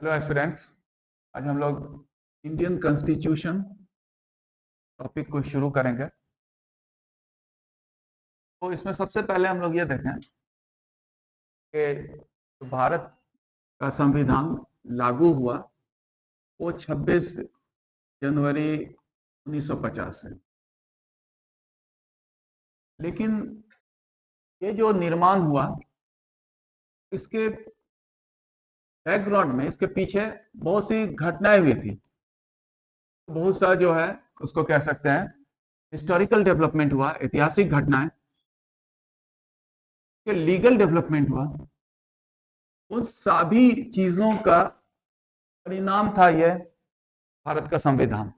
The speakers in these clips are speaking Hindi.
Hello aspirants. आज हम लोग इंडियन कॉन्स्टिट्यूशन टॉपिक को शुरू करेंगे। तो इसमें सबसे पहले हम लोग ये देखें कि भारत का संविधान लागू हुआ वो 26 जनवरी 1950 से। लेकिन ये जो निर्माण हुआ इसके बैकग्राउंड में, इसके पीछे बहुत सी घटनाएं हुई थी। बहुत सा जो है उसको कह सकते हैं हिस्टोरिकल डेवलपमेंट हुआ, ऐतिहासिक घटनाएं, लीगल डेवलपमेंट हुआ। उन सभी चीजों का परिणाम था यह भारत का संविधान।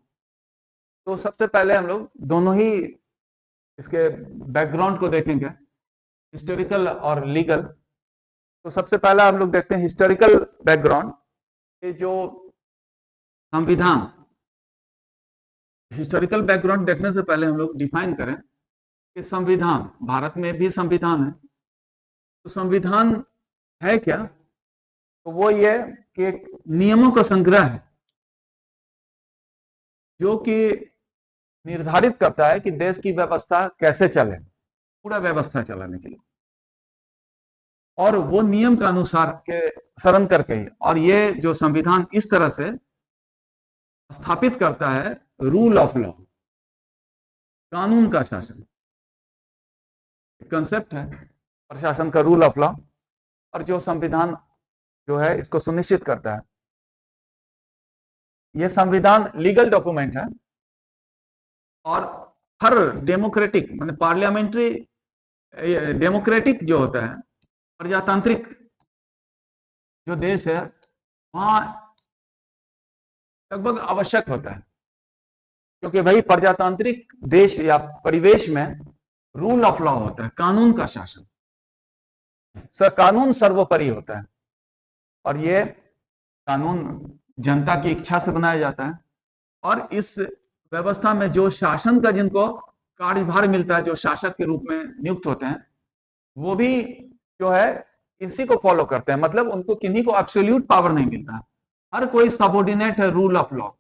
तो सबसे पहले हम लोग दोनों ही इसके बैकग्राउंड को देखेंगे, हिस्टोरिकल और लीगल। तो सबसे पहला हम लोग देखते हैं हिस्टोरिकल बैकग्राउंड। ये जो संविधान, हिस्टोरिकल बैकग्राउंड देखने से पहले हम लोग डिफाइन करें कि संविधान, भारत में भी संविधान है, तो संविधान है क्या? तो वो ये कि एक नियमों का संग्रह है जो कि निर्धारित करता है कि देश की व्यवस्था कैसे चले, पूरा व्यवस्था चलाने के लिए, और वो नियम के अनुसार के शरण करके ही। और ये जो संविधान इस तरह से स्थापित करता है रूल ऑफ लॉ, कानून का शासन, कंसेप्ट है प्रशासन का, रूल ऑफ लॉ। और जो संविधान जो है इसको सुनिश्चित करता है। ये संविधान लीगल डॉक्यूमेंट है और हर डेमोक्रेटिक, मतलब पार्लियामेंट्री डेमोक्रेटिक जो होता है, प्रजातांत्रिक जो देश है, वहां लगभग आवश्यक होता है। क्योंकि भाई प्रजातांत्रिक देश या परिवेश में रूल ऑफ लॉ होता है, कानून का शासन, कानून सर्वोपरि होता है। और ये कानून जनता की इच्छा से बनाया जाता है। और इस व्यवस्था में जो शासन का, जिनको कार्यभार मिलता है, जो शासक के रूप में नियुक्त होते हैं, वो भी जो है इसी को फॉलो करते हैं। मतलब उनको किन्हीं को एब्सोल्यूट पावर नहीं मिलता है, हर कोई सबऑर्डिनेट है रूल ऑफ लॉ।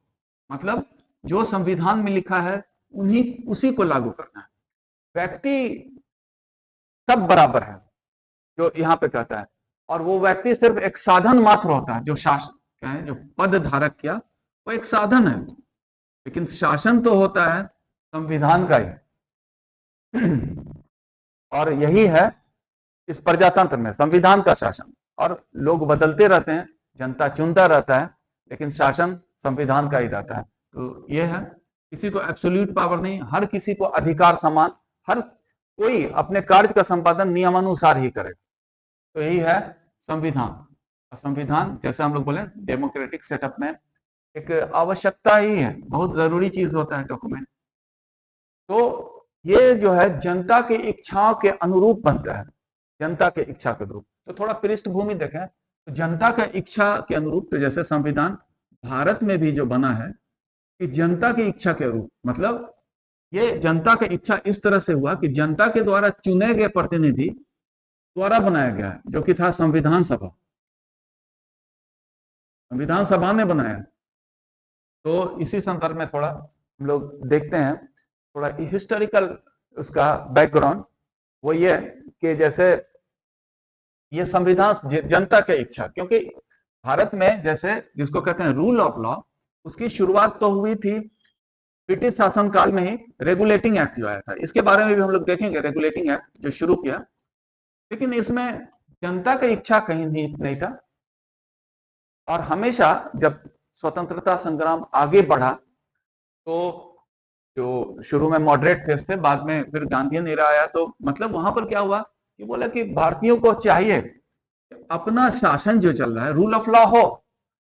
मतलब जो संविधान में लिखा है उन्हीं उसी को लागू करना है। व्यक्ति सब बराबर है जो यहाँ पे कहता है, और वो व्यक्ति सिर्फ एक साधन मात्र होता है। जो शासन है, जो पद धारक किया, वो एक साधन है, लेकिन शासन तो होता है संविधान का ही। और यही है इस प्रजातंत्र में, संविधान का शासन। और लोग बदलते रहते हैं, जनता चुनता रहता है, लेकिन शासन संविधान का ही रहता है। तो यह है, किसी को एब्सोल्यूट पावर नहीं, हर किसी को अधिकार समान, हर कोई अपने कार्य का संपादन नियमानुसार ही करे। तो यही है संविधान। संविधान जैसे हम लोग बोले डेमोक्रेटिक सेटअप में एक आवश्यकता ही है, बहुत जरूरी चीज होता है डॉक्यूमेंट। तो ये जो है जनता की इच्छाओं के अनुरूप बनता है, जनता के इच्छा के अनुरूप। तो थोड़ा पृष्ठभूमि देखें तो जनता के इच्छा के अनुरूप, तो जैसे संविधान भारत में भी जो बना है कि जनता की इच्छा के अनुरूप, मतलब ये जनता की इच्छा इस तरह से हुआ कि जनता के द्वारा चुने गए प्रतिनिधि द्वारा बनाया गया है, जो कि था संविधान सभा। संविधान सभा ने बनाया। तो इसी संदर्भ में थोड़ा हम लोग देखते हैं, थोड़ा हिस्टोरिकल उसका बैकग्राउंड। वो ये कि जैसे ये संविधान जनता की इच्छा, क्योंकि भारत में जैसे जिसको कहते हैं रूल ऑफ लॉ, उसकी शुरुआत तो हुई थी ब्रिटिश शासनकाल में ही। रेगुलेटिंग एक्ट जो आया था, इसके बारे में भी हम लोग देखेंगे, रेगुलेटिंग एक्ट जो शुरू किया। लेकिन इसमें जनता की इच्छा कहीं नहीं था। और हमेशा जब स्वतंत्रता संग्राम आगे बढ़ा, तो जो शुरू में मॉडरेट फेस थे, बाद में फिर गांधीयन एरा आया, तो मतलब वहां पर क्या हुआ कि बोला कि भारतीयों को चाहिए अपना शासन जो चल रहा है, रूल ऑफ लॉ हो,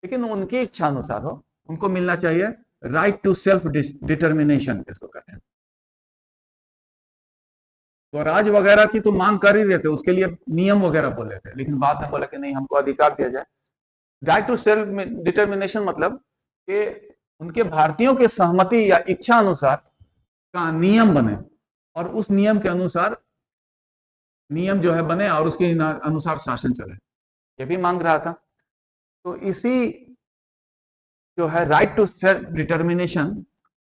लेकिन उनकी इच्छा अनुसार हो। उनको मिलना चाहिए राइट टू सेल्फ डिटर्मिनेशन, इसको कहते हैं। स्वराज वगैरह की तो मांग कर ही रहे थे, उसके लिए नियम वगैरह बोले थे, लेकिन बाद में बोला कि नहीं, हमको अधिकार दिया जाए। राइट टू सेल्फ डिटर्मिनेशन मतलब कि उनके भारतीयों के सहमति या इच्छा अनुसार का नियम बने, और उस नियम के अनुसार नियम जो है बने, और उसके अनुसार शासन चले। ये भी मांग रहा था। तो इसी जो है राइट टू सेल्फ डिटर्मिनेशन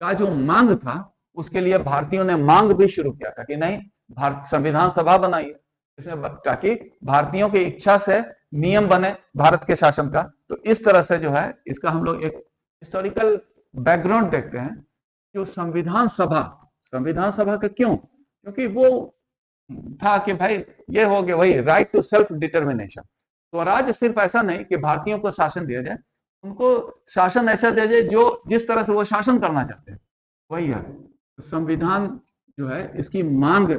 का जो मांग था, उसके लिए भारतीयों ने मांग भी शुरू किया था कि नहीं, भारत संविधान सभा बनाइए, इसमें ताकि भारतीयों की इच्छा से नियम बने भारत के शासन का। तो इस तरह से जो है इसका हम लोग एक हिस्टोरिकल बैकग्राउंड देखते हैं कि संविधान सभा का क्यों, क्योंकि वो था कि भाई ये हो गया वही right to self determination. Swaraj सिर्फ ऐसा नहीं कि भारतीयों को शासन दिया जाए, उनको शासन ऐसा दिया जाए जो जिस तरह से वो शासन करना चाहते हैं वही है। तो संविधान जो है इसकी मांग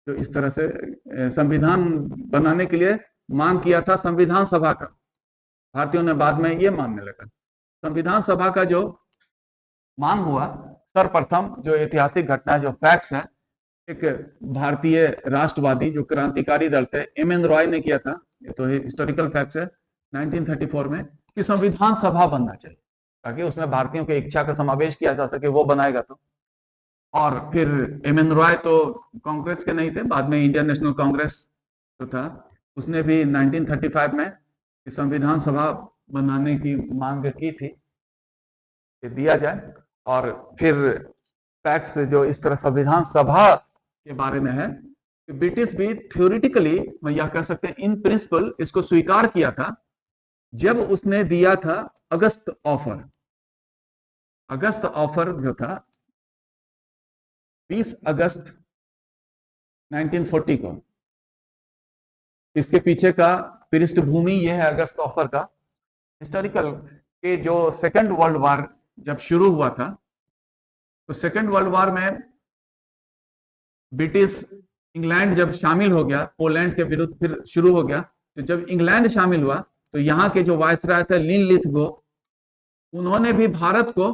जो इस तरह से संविधान बनाने के लिए मांग किया था संविधान सभा का, भारतीयों ने बाद में ये मानने लगा। संविधान सभा का जो मांग हुआ, सर्वप्रथम जो ऐतिहासिक घटना जो फैक्ट्स है, एक भारतीय राष्ट्रवादी जो क्रांतिकारी दल थे एम.एन. रॉय ने किया था, ये तो हिस्टोरिकल फैक्ट्स है 1934 में, कि संविधान सभा बनना चाहिए ताकि उसमें भारतीयों की इच्छा का समावेश किया जा सके, वो बनाएगा तो। और फिर एम.एन. रॉय तो कांग्रेस के नहीं थे, बाद में इंडियन नेशनल कांग्रेस तो था, उसने भी 1935 में संविधान सभा बनाने की मांग की थी कि दिया जाए। और फिर फैक्ट्स जो इस तरह संविधान सभा के बारे में है कि ब्रिटिश भी थ्योरेटिकली या कह सकते हैं इन प्रिंसिपल इसको स्वीकार किया था जब उसने दिया था अगस्त ऑफर जो था 20 अगस्त 1940 को। इसके पीछे का पृष्ठभूमि यह है अगस्त ऑफर का हिस्टोरिकल, के जो सेकेंड वर्ल्ड वॉर जब शुरू हुआ था, तो सेकेंड वर्ल्ड वॉर में ब्रिटिश इंग्लैंड जब शामिल हो गया, पोलैंड के विरुद्ध फिर शुरू हो गया, तो जब इंग्लैंड शामिल हुआ तो यहाँ के जो वायसराय थे लिनलिथगो, उन्होंने भी भारत को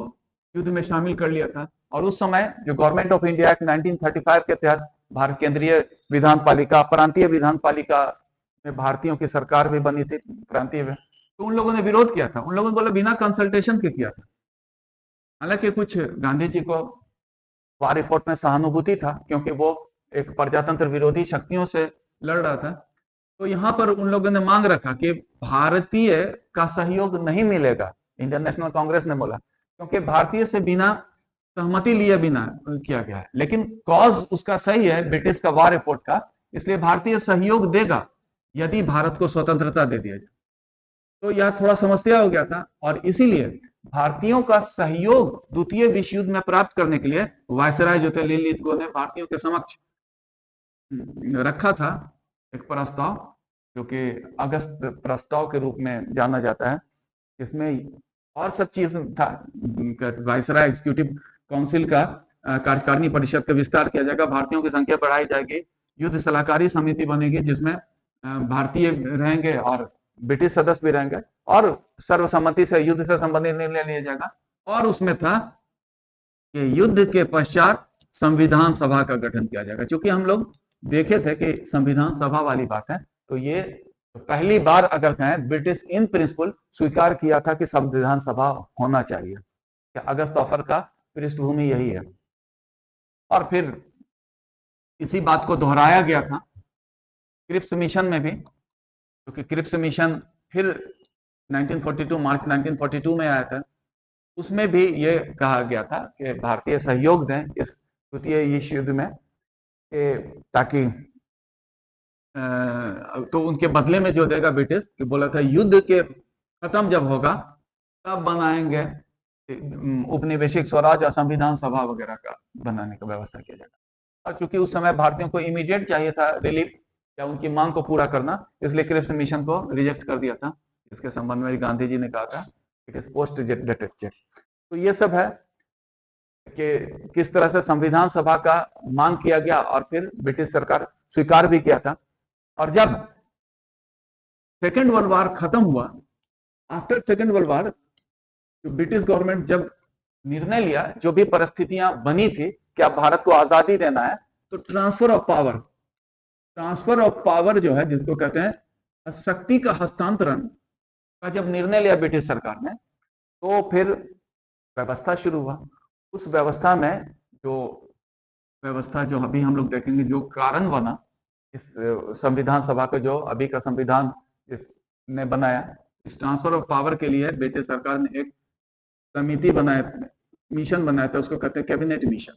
युद्ध में शामिल कर लिया था। और उस समय जो गवर्नमेंट ऑफ इंडिया एक्ट 1935 के तहत भारत केंद्रीय विधान पालिका, प्रांतीय विधान पालिका में भारतीयों की सरकार भी बनी थी प्रांतीय में, तो उन लोगों ने विरोध किया था। उन लोगों ने बोला बिना कंसल्टेशन के किया था। हालांकि कुछ गांधी जी को वार रिपोर्ट में सहानुभूति था क्योंकि वो एक प्रजातंत्र विरोधी शक्तियों से लड़ रहा था। तो यहाँ पर उन लोगों ने मांग रखा कि भारतीय का सहयोग नहीं मिलेगा, इंडियन नेशनल कांग्रेस ने बोला, क्योंकि भारतीय से बिना सहमति लिए बिना किया गया है, लेकिन कॉज उसका सही है ब्रिटिश का वार रिपोर्ट का, इसलिए भारतीय सहयोग देगा यदि भारत को स्वतंत्रता दे दिया जाए। तो यह थोड़ा समस्या हो गया था और इसीलिए भारतीयों का सहयोग द्वितीय विश्व युद्ध में प्राप्त करने के लिए वायसराय जो थे लिनलिथगो ने भारतीयों के समक्ष रखा था एक प्रस्ताव, जो कि अगस्त प्रस्ताव के रूप में जाना जाता है। इसमें और सब चीज था, वायसराय एग्जीक्यूटिव काउंसिल का कार्यकारिणी परिषद का विस्तार किया जाएगा, भारतीयों की संख्या बढ़ाई जाएगी, युद्ध सलाहकारी समिति बनेगी जिसमें भारतीय रहेंगे और ब्रिटिश सदस्य भी रहेंगे, और सर्वसम्मति से युद्ध से संबंधित निर्णय लिया जाएगा। और उसमें था कि युद्ध के पश्चात संविधान सभा का गठन किया जाएगा। क्योंकि हम लोग देखे थे कि संविधान सभा वाली बात है, तो ये पहली बार अगर कहें ब्रिटिश इन प्रिंसिपल स्वीकार किया था कि संविधान सभा होना चाहिए। अगस्त ऑफर का पृष्ठभूमि यही है। और फिर इसी बात को दोहराया गया था क्रिप्स मिशन में भी, क्योंकि क्रिप्स मिशन फिर 1942 मार्च 1942 में आया था। उसमें भी ये कहा गया था कि भारतीय सहयोग दें इस द्वितीय विश्व युद्ध में, ताकि तो उनके बदले में जो देगा ब्रिटिश, कि बोला था युद्ध के खत्म जब होगा तब बनाएंगे उपनिवेशिक स्वराज और संविधान सभा वगैरह का बनाने का व्यवस्था किया जाएगा। और चूंकि उस समय भारतीयों को इमीडिएट चाहिए था रिलीफ या उनकी मांग को पूरा करना, इसलिए क्रिप्स मिशन को रिजेक्ट कर दिया था। इसके संबंध में गांधी जी ने कहा था it is post dated cheque. तो ये सब है कि किस तरह से संविधान सभा का मांग किया गया और फिर ब्रिटिश सरकार स्वीकार भी किया था। और जब सेकेंड वर्ल्ड वॉर खत्म हुआ, after second world war, British government जब निर्णय लिया, जो भी परिस्थितियां बनी थी कि अब भारत को आजादी देना है, तो ट्रांसफर ऑफ पावर जो है, जिसको कहते हैं शक्ति का हस्तांतरण का जब निर्णय लिया ब्रिटिश सरकार ने, तो फिर व्यवस्था शुरू हुआ। उस व्यवस्था में जो अभी हम लोग देखेंगे, जो कारण बना इस संविधान सभा का, जो अभी का संविधान इसने बनाया, इस ट्रांसफर ऑफ पावर के लिए ब्रिटिश सरकार ने एक समिति बनाया, मिशन बनाया था, उसको कहते हैं कैबिनेट मिशन।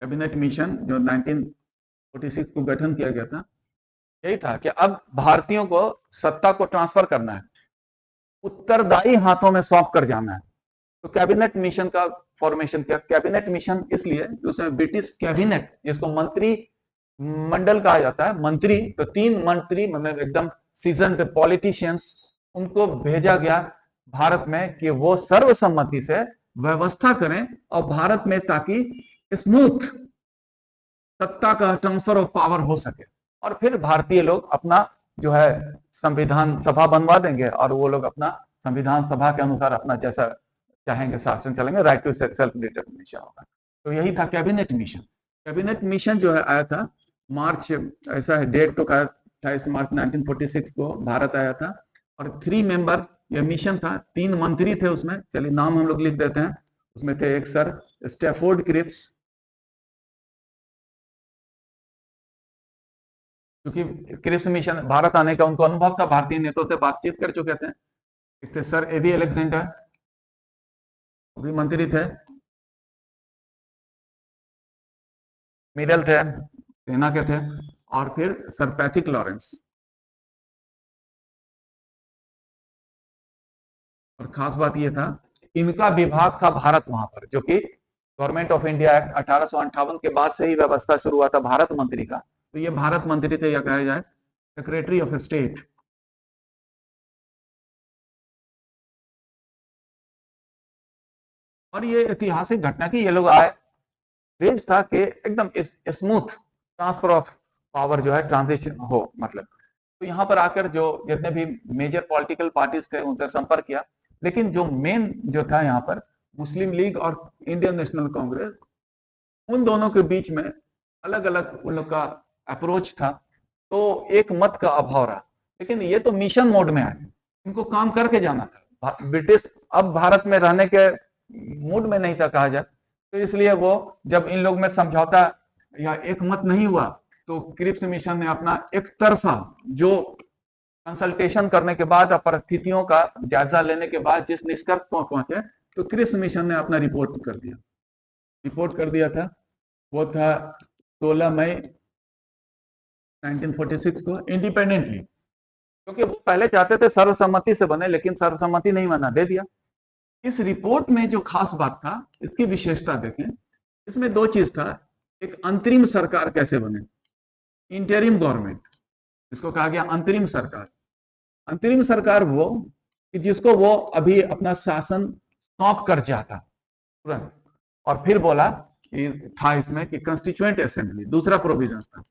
कैबिनेट मिशन जो 1946 को गठन किया गया था, यही था कि अब भारतीयों को सत्ता को ट्रांसफर करना है, उत्तरदायी हाथों में सौंप कर जाना है। तो कैबिनेट मिशन का फॉर्मेशन किया। कैबिनेट मिशन इसलिए उसमें ब्रिटिश कैबिनेट, जिसको मंत्री मंडल कहा जाता है, मंत्री, तो 3 मंत्री मतलब एकदम सीजन्ड पॉलिटिशियंस, उनको भेजा गया भारत में कि वो सर्वसम्मति से व्यवस्था करें और भारत में ताकि स्मूथ सत्ता का ट्रांसफर ऑफ पावर हो सके। और फिर भारतीय लोग अपना जो है संविधान सभा बनवा देंगे और वो लोग अपना संविधान सभा के अनुसार अपना जैसा चाहेंगे शासन चलेंगे, राइट टू सेल्फ डिटरमिनेशन होगा। तो यही था कैबिनेट मिशन। कैबिनेट मिशन जो है आया था मार्च, ऐसा है डेट तो का 28 मार्च 1946 को भारत आया था, और 3 मेंबर ये मिशन था, 3 मंत्री थे उसमें, चलिए नाम हम लोग लिख देते हैं। उसमें थे एक सर स्टैफोर्ड क्रिप्स, क्योंकि क्रिप्स मिशन भारत आने का उनको अनुभव था, भारतीय नेताओं से बातचीत कर चुके थे। एक थे सर एबी अलेक्जेंडर, भी मंत्री थे। मिडल थे, सेना के थे। और फिर सर पैथिक लॉरेंस। और खास बात यह था, इनका विभाग था भारत वहां पर, जो कि गवर्नमेंट ऑफ इंडिया एक्ट 1858 के बाद से ही व्यवस्था शुरू हुआ था भारत मंत्री का। तो ये भारत मंत्री थे, या कहा जाए सेक्रेटरी ऑफ स्टेट। और ये ऐतिहासिक घटना की ये लोग आए, रेंज था कि एकदम स्मूथ ट्रांसफर ऑफ पावर जो है ट्रांजिशन हो, मतलब। तो यहाँ पर आकर जो जितने भी मेजर पॉलिटिकल पार्टीज थे उनसे संपर्क किया, लेकिन जो मेन जो था यहाँ पर मुस्लिम लीग और इंडियन नेशनल कांग्रेस, उन दोनों के बीच में अलग अलग उन लोग का अप्रोच था, तो एक मत का अभाव रहा। लेकिन ये तो मिशन मोड में आए, इनको काम करके जाना था। ब्रिटिश अब भारत में रहने के मूड में नहीं था कहा जाए, तो इसलिए वो जब इन लोग में समझौता या एक मत नहीं हुआ, तो क्रिप्स मिशन ने अपना एक तरफा जो कंसल्टेशन करने के बाद, परिस्थितियों का जायजा लेने के बाद जिस निष्कर्ष पर पहुंचे, तो क्रिप्स मिशन ने अपना रिपोर्ट कर दिया था। वो था 16 मई 1946 को, इंडिपेंडेंटली, क्योंकि वो पहले चाहते थे सर्वसम्मति से बने, लेकिन सर्वसम्मति नहीं बना, दे दिया। इस रिपोर्ट में जो खास बात था, इसकी विशेषता देखें, इसमें 2 चीज था। एक, अंतरिम सरकार कैसे बने, इंटरिम गवर्नमेंट, इसको कहा गया अंतरिम सरकार। अंतरिम सरकार वो कि जिसको वो अभी अपना शासन सौंप कर जाता तुरंत। और फिर बोला कि था इसमें कि कंस्टिट्यूएंट असेंबली, दूसरा प्रोविजन था,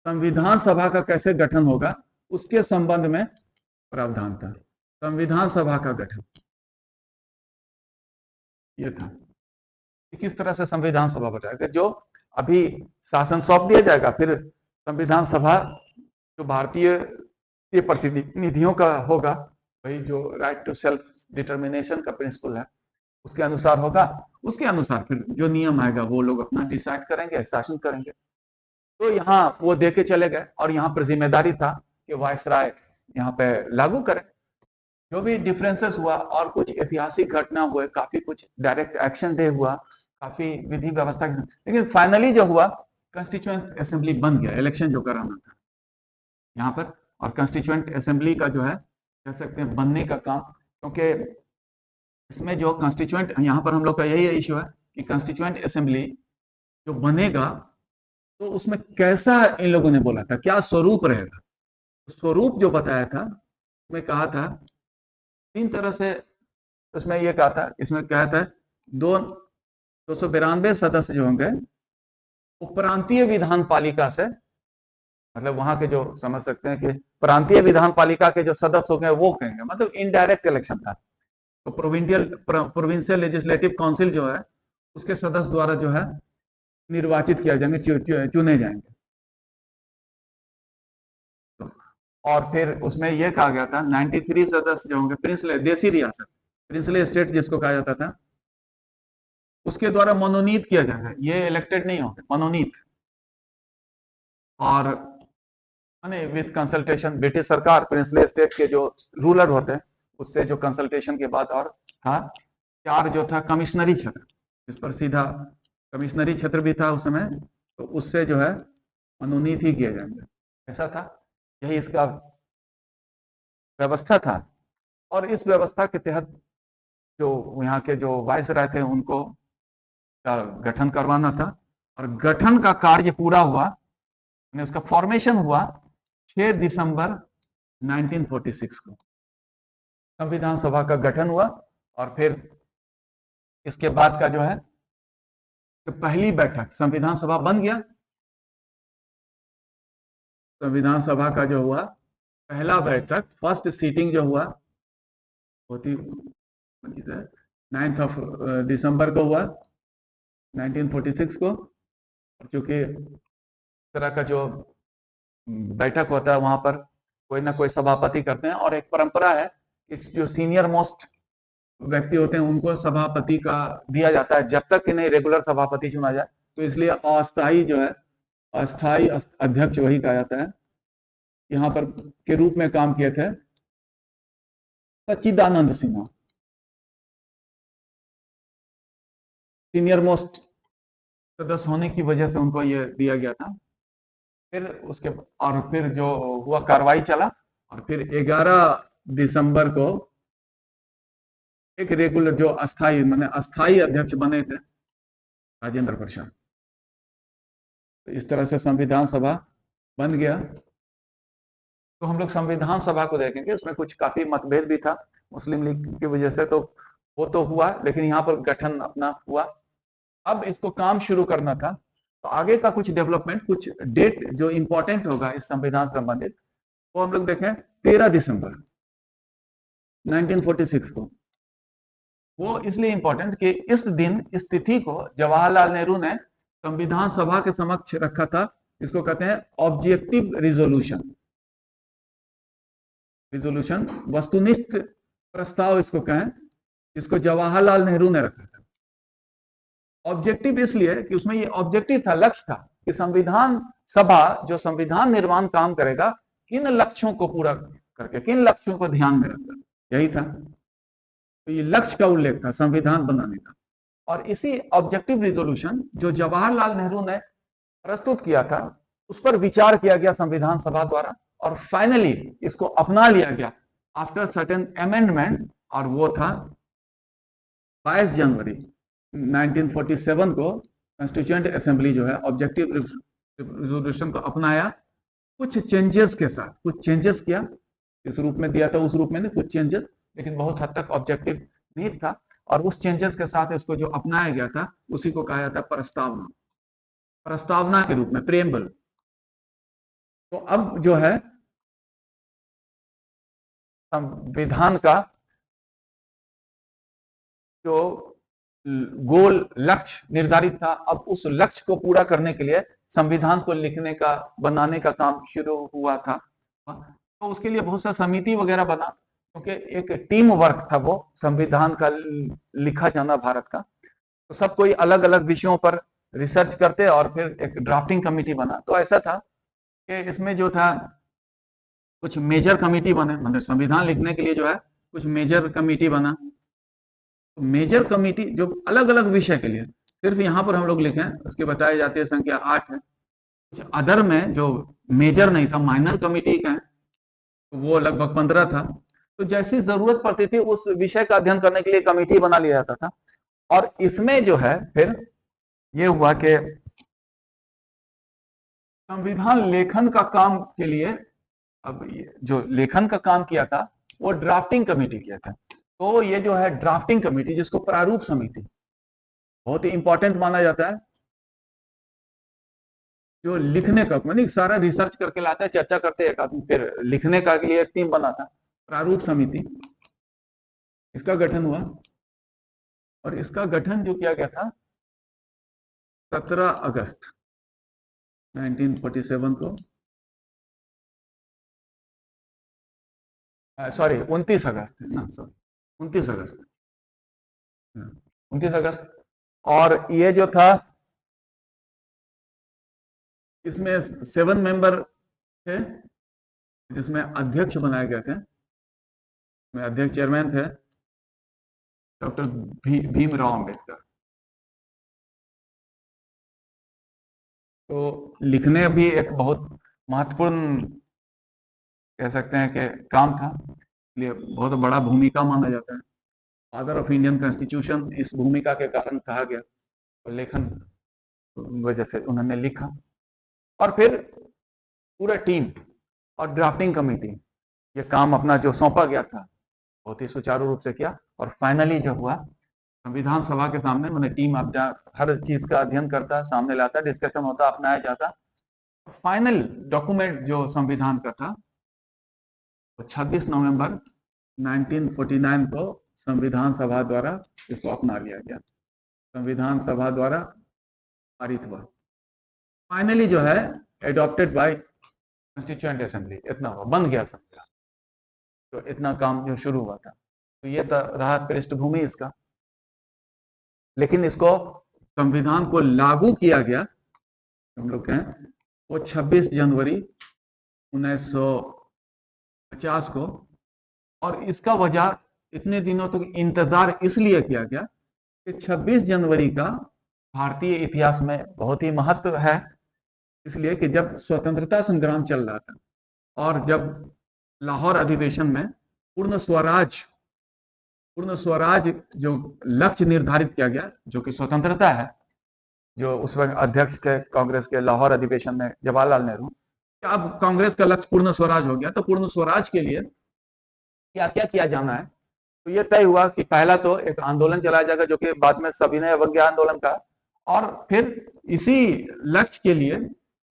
संविधान सभा का कैसे गठन होगा उसके संबंध में प्रावधान था। संविधान सभा का गठन ये था कि किस तरह से संविधान सभा बताएगा, जो अभी शासन सौंप दिया जाएगा, फिर संविधान सभा जो भारतीय के प्रतिनिधियों का होगा, वही जो राइट टू सेल्फ डिटर्मिनेशन का प्रिंसिपल है उसके अनुसार होगा। उसके अनुसार फिर जो नियम आएगा वो लोग अपना डिसाइड करेंगे, शासन करेंगे। तो यहाँ वो दे के चले गए, और यहाँ पर जिम्मेदारी था कि वायसराय यहाँ पे लागू करें। जो भी डिफरेंसेस हुआ और कुछ ऐतिहासिक घटना हुए, काफी कुछ डायरेक्ट एक्शन डे हुआ, काफी विधि व्यवस्था, लेकिन फाइनली जो हुआ कंस्टिट्यूएंट असेंबली बन गया, इलेक्शन जो कराना था यहाँ पर। और कंस्टिट्यूएंट असेंबली का जो है कह सकते हैं बनने का काम, क्योंकि इसमें जो कंस्टिट्यूएंट, यहाँ पर हम लोग का यही इश्यू है कि कंस्टिट्यूएंट असेंबली जो बनेगा, तो उसमें कैसा इन लोगों ने बोला था, क्या स्वरूप रहेगा। स्वरूप जो बताया था उसमें कहा था 3 तरह से, उसमें ये कहा था, इसमें कहा था 292 सदस्य जो होंगे वो प्रांतीय विधान पालिका से, मतलब वहां के जो समझ सकते हैं कि प्रांतीय विधान पालिका के जो सदस्य हो गए वो कहेंगे, मतलब इनडायरेक्ट इलेक्शन था। तो प्रोविंशियल लेजिस्लेटिव काउंसिल जो है उसके सदस्य द्वारा जो है निर्वाचित किया जाएंगे, चुने जाएंगे। और फिर उसमें यह कहा गया था 93 सदस्य जो होंगे प्रिंसले, देसी रियासत, प्रिंसले स्टेट जिसको कहा जाता था, उसके द्वारा मनोनीत किया जाएगा, ये इलेक्टेड नहीं होंगे, मनोनीत। और माने विद कंसल्टेशन ब्रिटिश सरकार, प्रिंसली स्टेट के जो रूलर होते हैं उससे जो कंसल्टेशन के बाद, और था 4 जो था कमिश्नरी क्षेत्र, इस पर सीधा कमिश्नरी क्षेत्र भी था उस समय, तो उससे जो है मनोनीत ही किए जाएंगे, ऐसा था, यही इसका व्यवस्था था। और इस व्यवस्था के तहत जो यहाँ के जो वायसराय थे उनको का गठन करवाना था, और गठन का कार्य पूरा हुआ, उसका फॉर्मेशन हुआ 6 दिसंबर 1946 को, संविधान सभा का गठन हुआ। और फिर इसके बाद का जो है तो पहली बैठक संविधान सभा बन गया, संविधान सभा का जो हुआ पहला बैठक, फर्स्ट सीटिंग जो हुआ होती 9 दिसंबर को हुआ 1946 को। क्योंकि तरह का जो बैठक होता है वहां पर कोई ना कोई सभापति करते हैं, और एक परंपरा है कि जो सीनियर मोस्ट व्यक्ति होते हैं उनको सभापति का दिया जाता है जब तक कि नहीं रेगुलर सभापति चुना जाए, तो इसलिए अस्थाई जो है, अस्थाई अध्यक्ष वही कहा जाता है। यहाँ पर के रूप में काम किए थे सच्चिदानंद सिन्हा, सीनियर मोस्ट सदस्य होने की वजह से उनको ये दिया गया था। फिर उसके और फिर जो हुआ कार्रवाई चला, और फिर 11 दिसंबर को एक रेगुलर जो अस्थाई माने अस्थाई अध्यक्ष बने थे राजेंद्र प्रसाद। तो इस तरह से संविधान सभा बन गया। तो हम लोग संविधान सभा को देखेंगे, उसमें कुछ काफी मतभेद भी था मुस्लिम लीग की वजह से, तो वो तो हुआ, लेकिन यहाँ पर गठन अपना हुआ। अब इसको काम शुरू करना था, तो आगे का कुछ डेवलपमेंट, कुछ डेट जो इंपॉर्टेंट होगा इस संविधान से संबंधित, वो हम लोग देखें 13 दिसंबर 1946 को। वो इसलिए इंपॉर्टेंट कि इस दिन, इस तिथि को जवाहरलाल नेहरू ने संविधान सभा के समक्ष रखा था। इसको कहते हैं ऑब्जेक्टिव रिजोल्यूशन, रिजोल्यूशन वस्तुनिष्ठ प्रस्ताव इसको कहें, इसको जवाहरलाल नेहरू ने रखा था। ऑब्जेक्टिव इसलिए कि उसमें ये ऑब्जेक्टिव था, लक्ष्य था कि संविधान सभा जो संविधान निर्माण काम करेगा किन लक्ष्यों को पूरा करके, किन लक्ष्यों को ध्यान में रखकर, यही था। तो ये लक्ष्य का उल्लेख था संविधान बनाने का। और इसी ऑब्जेक्टिव रिजोल्यूशन जो जवाहरलाल नेहरू ने प्रस्तुत किया था, उस पर विचार किया गया संविधान सभा द्वारा, और फाइनली इसको अपना लिया गया आफ्टर सर्टेन अमेंडमेंट, और वो था 22 जनवरी 1947 को कॉन्स्टिट्यूएंट असेंबली जो है ऑब्जेक्टिव रिजोल्यूशन को अपनाया, कुछ चेंजेस के साथ। कुछ चेंजेस किया, इस रूप में दिया था उस रूप में नहीं, कुछ चेंजेस, लेकिन बहुत हद तक ऑब्जेक्टिव नहीं था। और उस चेंजेस के साथ इसको जो अपनाया गया था उसी को कहा जाता है प्रस्तावना, प्रस्तावना के रूप में, प्रेम्बल। तो अब जो है संविधान का जो गोल लक्ष्य निर्धारित था, अब उस लक्ष्य को पूरा करने के लिए संविधान को लिखने का, बनाने का काम शुरू हुआ था। तो उसके लिए बहुत सा समिति वगैरह बना, क्योंकि एक टीम वर्क था वो संविधान का लिखा जाना भारत का। तो सब कोई अलग अलग विषयों पर रिसर्च करते और फिर एक ड्राफ्टिंग कमेटी बना। तो ऐसा था कि इसमें जो था कुछ मेजर कमेटी बने, मतलब संविधान लिखने के लिए जो है कुछ मेजर कमेटी बना। तो मेजर कमेटी जो अलग अलग विषय के लिए, सिर्फ यहाँ पर हम लोग लिखें उसकी बताई जाती है संख्या 8 है। कुछ अदर में जो मेजर नहीं था, माइनर कमेटी का है, तो वो लगभग 15 था। तो जैसी जरूरत पड़ती थी उस विषय का अध्ययन करने के लिए कमेटी बना लिया जाता था। और इसमें जो है फिर ये हुआ कि संविधान लेखन का काम के लिए, अब जो लेखन का काम किया था वो ड्राफ्टिंग कमेटी किया था। तो ये जो है ड्राफ्टिंग कमेटी, जिसको प्रारूप समिति बहुत ही इंपॉर्टेंट माना जाता है, जो लिखने का मानी सारा रिसर्च करके लाता है, चर्चा करते एक आदमी, फिर लिखने का के लिए एक टीम बनाता, प्रारूप समिति, इसका गठन हुआ। और इसका गठन जो किया गया था 17 अगस्त 1947 को, सॉरी 29 अगस्त ना, सॉरी 29 अगस्त, 29 अगस्त। और ये जो था इसमें 7 मेंबर थे, जिसमें अध्यक्ष बनाए गए थे। में अध्यक्ष चेयरमैन थे डॉक्टर भीमराव अंबेडकर। तो लिखने भी एक बहुत महत्वपूर्ण कह सकते हैं कि काम था, इसलिए बहुत बड़ा भूमिका माना जाता है। फादर ऑफ इंडियन कॉन्स्टिट्यूशन इस भूमिका के कारण कहा गया, और लेखन वजह से उन्होंने लिखा। और फिर पूरा टीम और ड्राफ्टिंग कमेटी ये काम अपना जो सौंपा गया था बहुत ही सुचारू रूप से किया, और फाइनली जो हुआ संविधान सभा के सामने मैंने टीम अब हर चीज का अध्ययन करता, सामने लाता, डिस्कशन होता, अपनाया जाता। फाइनल डॉक्यूमेंट जो संविधान का था तो 26 नवंबर 1949 को संविधान सभा द्वारा इसको अपना लिया गया, संविधान सभा द्वारा पारित हुआ, फाइनली जो है एडॉप्टेड बाय कॉन्स्टिट्यूएंट असेंबली। इतना हुआ, बन गया संविधान। तो इतना काम जो शुरू हुआ था, तो ये रहा पृष्ठभूमि इसका। लेकिन इसको संविधान को लागू किया गया, हम लोग कहें वो 26 जनवरी 1950 को। और इसका वजह इतने दिनों तक इंतजार इसलिए किया गया कि 26 जनवरी का भारतीय इतिहास में बहुत ही महत्व है, इसलिए कि जब स्वतंत्रता संग्राम चल रहा था और जब लाहौर अधिवेशन में पूर्ण स्वराज जो लक्ष्य निर्धारित किया गया, जो कि स्वतंत्रता है, जो उस वक्त अध्यक्ष के कांग्रेस के लाहौर अधिवेशन में जवाहरलाल नेहरू, अब कांग्रेस का लक्ष्य पूर्ण स्वराज हो गया, तो पूर्ण स्वराज के लिए क्या क्या किया जाना है। तो ये तय हुआ कि पहला तो एक आंदोलन चलाया जाएगा, जो कि बाद में सविनय अवज्ञा आंदोलन का, और फिर इसी लक्ष्य के लिए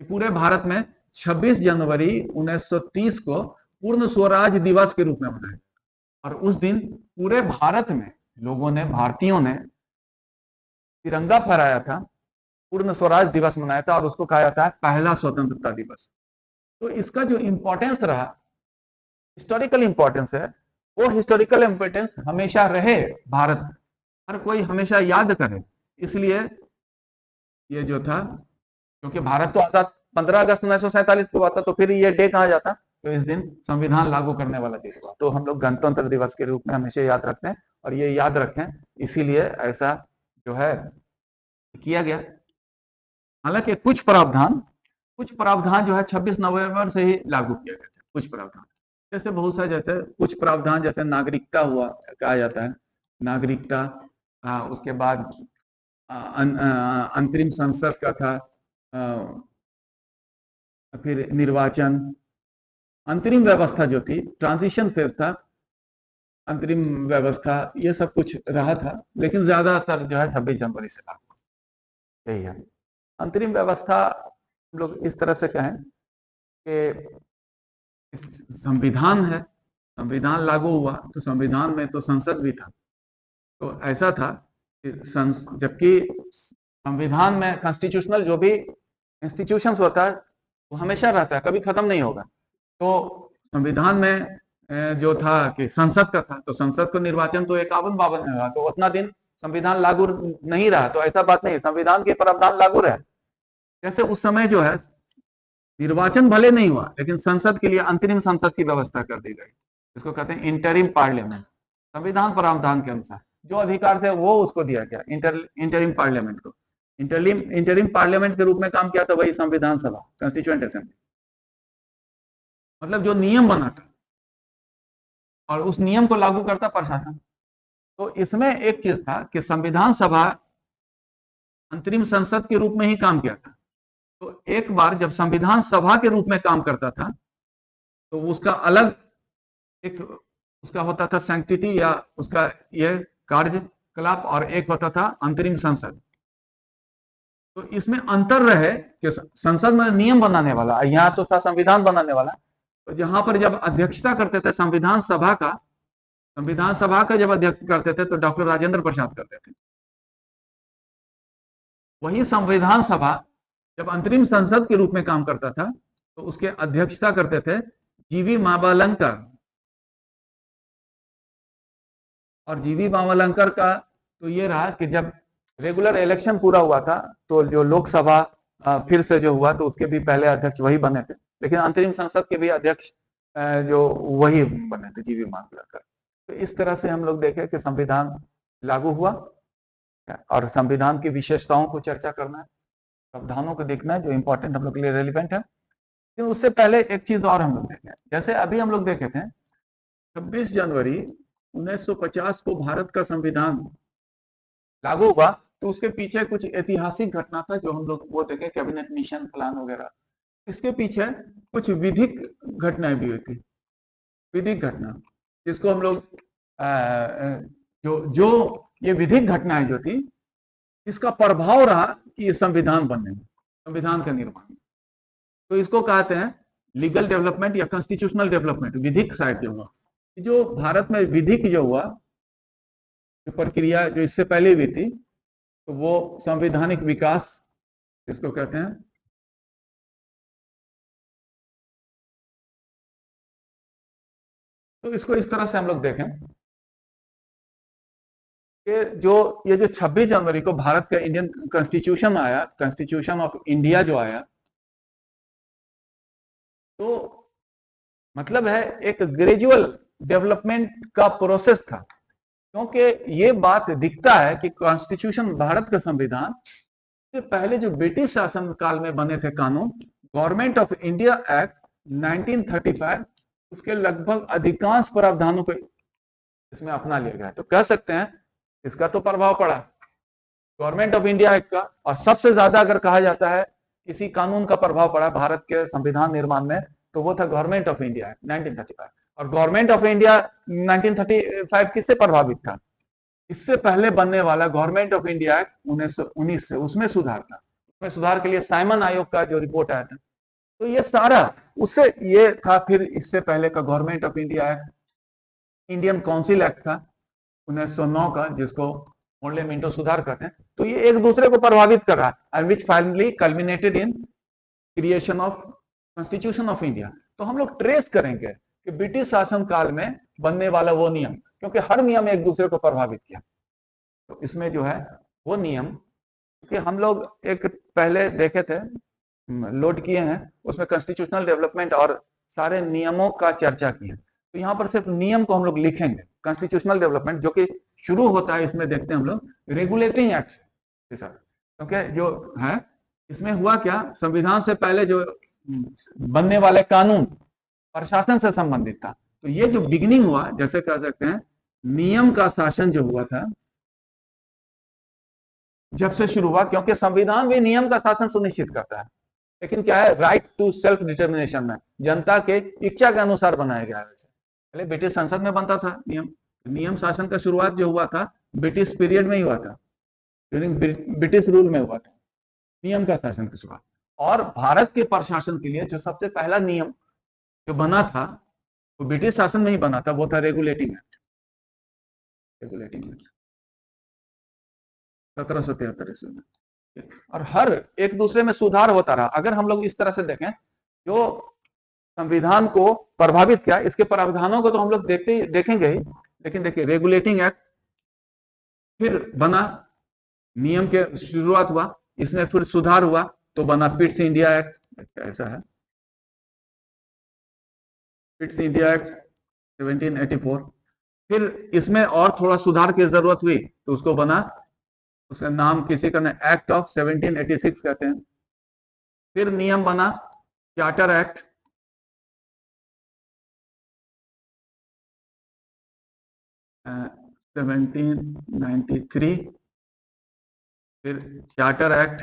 पूरे भारत में 26 जनवरी 1930 को पूर्ण स्वराज दिवस के रूप में मनाया। और उस दिन पूरे भारत में लोगों ने, भारतीयों ने तिरंगा फहराया था, पूर्ण स्वराज दिवस मनाया था, और उसको कहा जाता है पहला स्वतंत्रता दिवस। तो इसका जो इंपॉर्टेंस रहा, हिस्टोरिकल इंपॉर्टेंस है, वो हिस्टोरिकल इंपॉर्टेंस हमेशा रहे, भारत हर कोई हमेशा याद करे। इसलिए ये जो था, क्योंकि भारत तो आजाद 15 अगस्त 1947 को हुआ था, तो फिर ये डे कहा जाता, तो इस दिन संविधान लागू करने वाला दिन हुआ, तो हम लोग गणतंत्र दिवस के रूप में हमेशा याद रखते हैं। और ये याद रखें, इसीलिए ऐसा जो है किया गया। हालांकि कुछ प्रावधान जो है 26 नवंबर से ही लागू किया गया था। कुछ प्रावधान जैसे बहुत सारे, जैसे कुछ प्रावधान जैसे नागरिकता हुआ, कहा जाता है नागरिकता, उसके बाद अंतरिम संसद का था, फिर निर्वाचन, अंतरिम व्यवस्था जो थी, ट्रांजिशन फेज था, अंतरिम व्यवस्था, ये सब कुछ रहा था। लेकिन ज्यादातर जो है 26 जनवरी से लागू, यही है अंतरिम व्यवस्था। हम लोग इस तरह से कहें कि संविधान है, संविधान लागू हुआ तो संविधान में तो संसद भी था। तो ऐसा था कि जबकि संविधान में कॉन्स्टिट्यूशनल जो भी इंस्टीट्यूशंस होता है वो हमेशा रहता है, कभी खत्म नहीं होगा। तो संविधान में जो था कि संसद का था, तो संसद को निर्वाचन तो 51-52 में हुआ, तो उतना दिन संविधान लागू नहीं रहा। तो ऐसा बात नहीं, संविधान के प्रावधान लागू रहे। जैसे उस समय जो है निर्वाचन भले नहीं हुआ, लेकिन संसद के लिए अंतरिम संसद की व्यवस्था कर दी गई, इसको कहते हैं इंटरिम पार्लियामेंट। संविधान प्रावधान के अनुसार जो अधिकार थे वो उसको दिया गया, इंटरिम पार्लियामेंट को। इंटरिम पार्लियामेंट के रूप में काम किया था वही संविधान सभा, कॉन्स्टिट्यूएंट असेंबली, मतलब जो नियम बनाता और उस नियम को लागू करता प्रशासन। तो इसमें एक चीज था कि संविधान सभा अंतरिम संसद के रूप में ही काम किया था। तो एक बार जब संविधान सभा के रूप में काम करता था तो उसका अलग एक उसका होता था सैंक्टिटी, या उसका यह कार्यकलाप, और एक होता था अंतरिम संसद। तो इसमें अंतर रहे कि संसद में नियम बनाने वाला, यहां तो था संविधान बनाने वाला। तो जहां पर जब अध्यक्षता करते थे संविधान सभा का जब अध्यक्ष करते थे तो डॉक्टर राजेंद्र प्रसाद करते थे। वही संविधान सभा जब अंतरिम संसद के रूप में काम करता था तो उसके अध्यक्षता करते थे जीवी मावलंकर। और जीवी मावलंकर का तो ये रहा कि जब रेगुलर इलेक्शन पूरा हुआ था तो जो लोकसभा फिर से जो हुआ तो उसके भी पहले अध्यक्ष वही बने थे, लेकिन अंतरिम संसद के भी अध्यक्ष जो वही बने थे, जीवी मानकर। तो इस तरह से हम लोग देखें कि संविधान लागू हुआ और संविधान की विशेषताओं को चर्चा करना है, प्रावधानों को देखना है जो इंपॉर्टेंट हम लोग के लिए रेलिवेंट है। लेकिन उससे पहले एक चीज और हम लोग देखें, जैसे अभी हम लोग देखे थे 26 जनवरी 1950 को भारत का संविधान लागू हुआ, तो उसके पीछे कुछ ऐतिहासिक घटना था जो हम लोग वो देखे, कैबिनेट मिशन प्लान वगैरह। इसके पीछे कुछ विधिक घटनाएं भी हुई थी, विधिक घटना जिसको हम लोग जो जो ये विधिक घटनाएं जो थी, इसका प्रभाव रहा कि ये संविधान बनने में, संविधान का निर्माण में। तो इसको कहते हैं लीगल डेवलपमेंट या कॉन्स्टिट्यूशनल डेवलपमेंट, विधिक साइड जो हुआ, जो भारत में विधिक जो हुआ, जो प्रक्रिया जो इससे पहले हुई थी, तो वो संवैधानिक विकास इसको कहते हैं। तो इसको इस तरह से हम लोग देखें कि जो ये जो 26 जनवरी को भारत का इंडियन कॉन्स्टिट्यूशन आया, कॉन्स्टिट्यूशन ऑफ इंडिया जो आया, तो मतलब है एक ग्रेजुअल डेवलपमेंट का प्रोसेस था। क्योंकि ये बात दिखता है कि कॉन्स्टिट्यूशन, भारत का संविधान से पहले जो ब्रिटिश शासन काल में बने थे कानून, गवर्नमेंट ऑफ इंडिया एक्ट 1935, उसके लगभग अधिकांश प्रावधानों को इसमें अपना लिया गया है। तो कह सकते हैं इसका तो प्रभाव पड़ा गवर्नमेंट ऑफ इंडिया एक्ट का। और सबसे ज्यादा अगर कहा जाता है किसी कानून का प्रभाव पड़ा भारत के संविधान निर्माण में, तो वो था गवर्नमेंट ऑफ इंडिया एक्ट 1935। और गवर्नमेंट ऑफ इंडिया 1935 किससे प्रभावित था? इससे पहले बनने वाला गवर्नमेंट ऑफ इंडिया एक्ट 1919 से, उसमें सुधार था। उसमें सुधार के लिए साइमन आयोग का जो रिपोर्ट आया था, तो ये सारा उससे ये था। फिर इससे पहले का government of India act, Indian council act था 1909 का, जिसको मोडले मिंटो सुधार कहते हैं। तो ये एक दूसरे को प्रभावित कर रहा है, which finally culminated in creation of constitution of India. तो हम लोग ट्रेस करेंगे कि ब्रिटिश शासन काल में बनने वाला वो नियम, क्योंकि हर नियम एक दूसरे को प्रभावित किया, तो इसमें जो है वो नियम कि हम लोग एक पहले देखे थे, लोड किए हैं, उसमें कॉन्स्टिट्यूशनल डेवलपमेंट और सारे नियमों का चर्चा की है। तो यहाँ पर सिर्फ नियम को हम लोग लिखेंगे, कॉन्स्टिट्यूशनल डेवलपमेंट, जो कि शुरू होता है, इसमें देखते हैं हम लोग रेगुलेटिंग एक्ट के साथ। क्योंकि जो है इसमें हुआ क्या, संविधान से पहले जो बनने वाले कानून प्रशासन से संबंधित था। तो ये जो बिगिनिंग हुआ, जैसे कह सकते हैं नियम का शासन जो हुआ था, जब से शुरू हुआ, क्योंकि संविधान भी नियम का शासन सुनिश्चित करता है, लेकिन क्या है, राइट टू सेल्फ डिटर्मिनेशन में जनता के इच्छा के अनुसार बनाया गया है। पहले ब्रिटिश संसद में बनता था नियम। नियम शासन का शुरुआत जो हुआ था ब्रिटिश पीरियड में ही हुआ था, ड्यूरिंग ब्रिटिश रूल में हुआ था नियम का शासन की शुरुआत। और भारत के प्रशासन के लिए जो सबसे पहला नियम जो बना था वो ब्रिटिश शासन में ही बना था, वो था रेगुलेटिंग एक्ट, रेगुलेटिंग एक्ट 1773 ईस्वी में। और हर एक दूसरे में सुधार होता रहा। अगर हम लोग इस तरह से देखें, जो संविधान को प्रभावित किया, इसके प्रावधानों को तो हम लोग देखेंगे ही, लेकिन देखिए रेगुलेटिंग एक्ट फिर बना, नियम के शुरुआत हुआ, इसमें फिर सुधार हुआ तो बना पिट्स इंडिया एक्ट। ऐसा है पिट्स इंडिया एक्ट 1784। फिर इसमें और थोड़ा सुधार की जरूरत हुई तो उसको बना, उसका नाम किसी का एक्ट ऑफ 1786 कहते हैं। फिर नियम बना चार्टर एक्ट 1793। फिर चार्टर एक्ट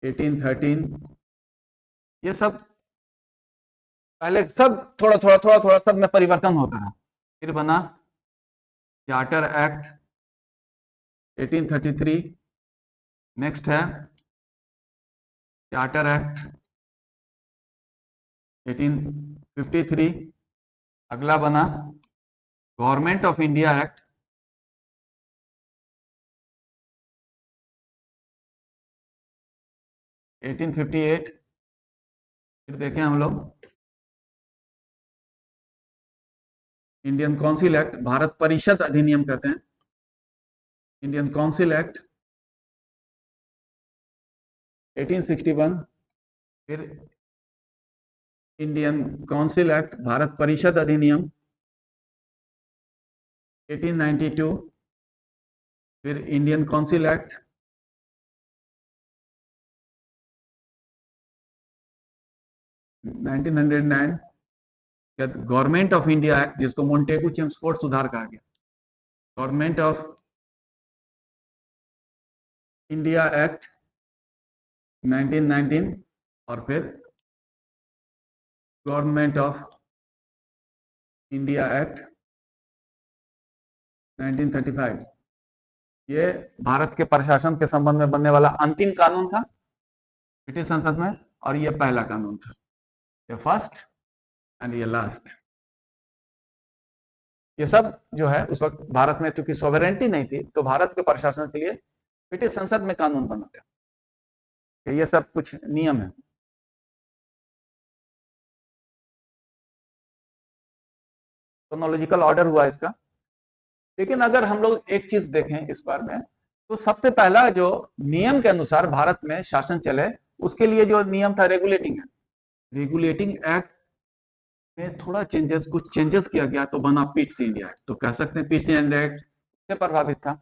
1813। ये सब पहले सब थोड़ा थोड़ा थोड़ा थोड़ा सब में परिवर्तन होता रहा। फिर बना चार्टर एक्ट 1833। नेक्स्ट है चार्टर एक्ट 1853। अगला बना गवर्नमेंट ऑफ इंडिया एक्ट 1858। फिर देखें हम लोग इंडियन काउंसिल एक्ट, भारत परिषद अधिनियम कहते हैं, इंडियन काउंसिल एक्ट 1861। फिर इंडियन काउंसिल एक्ट, भारत परिषद अधिनियम 1892, फिर Indian council act 1909, government of India act जिसको मोंटेगू चेम्सफोर्ड सुधार कहा गया, गवर्नमेंट ऑफ इंडिया एक्ट 1919, और फिर गवर्नमेंट ऑफ इंडिया एक्ट 1935। ये भारत के प्रशासन के संबंध में बनने वाला अंतिम कानून था ब्रिटिश संसद में, और ये पहला कानून था, ये फर्स्ट एंड ये लास्ट। ये सब जो है उस वक्त भारत में चूंकि सॉवरेंटी नहीं थी, तो भारत के प्रशासन के लिए ब्रिटिश संसद में कानून बना था। ये सब कुछ नियम है। क्रोनोलॉजिकल ऑर्डर हुआ इसका। लेकिन अगर हम लोग एक चीज देखें इस बार में, तो सबसे पहला जो नियम के अनुसार भारत में शासन चले, उसके लिए जो नियम था रेगुलेटिंग एक्ट। रेगुलेटिंग एक्ट में थोड़ा चेंजेस, कुछ चेंजेस किया गया तो बना पिट्स इंडिया एक्ट। तो कह सकते हैं पिट्स इंडिया एक्ट से प्रभावित था।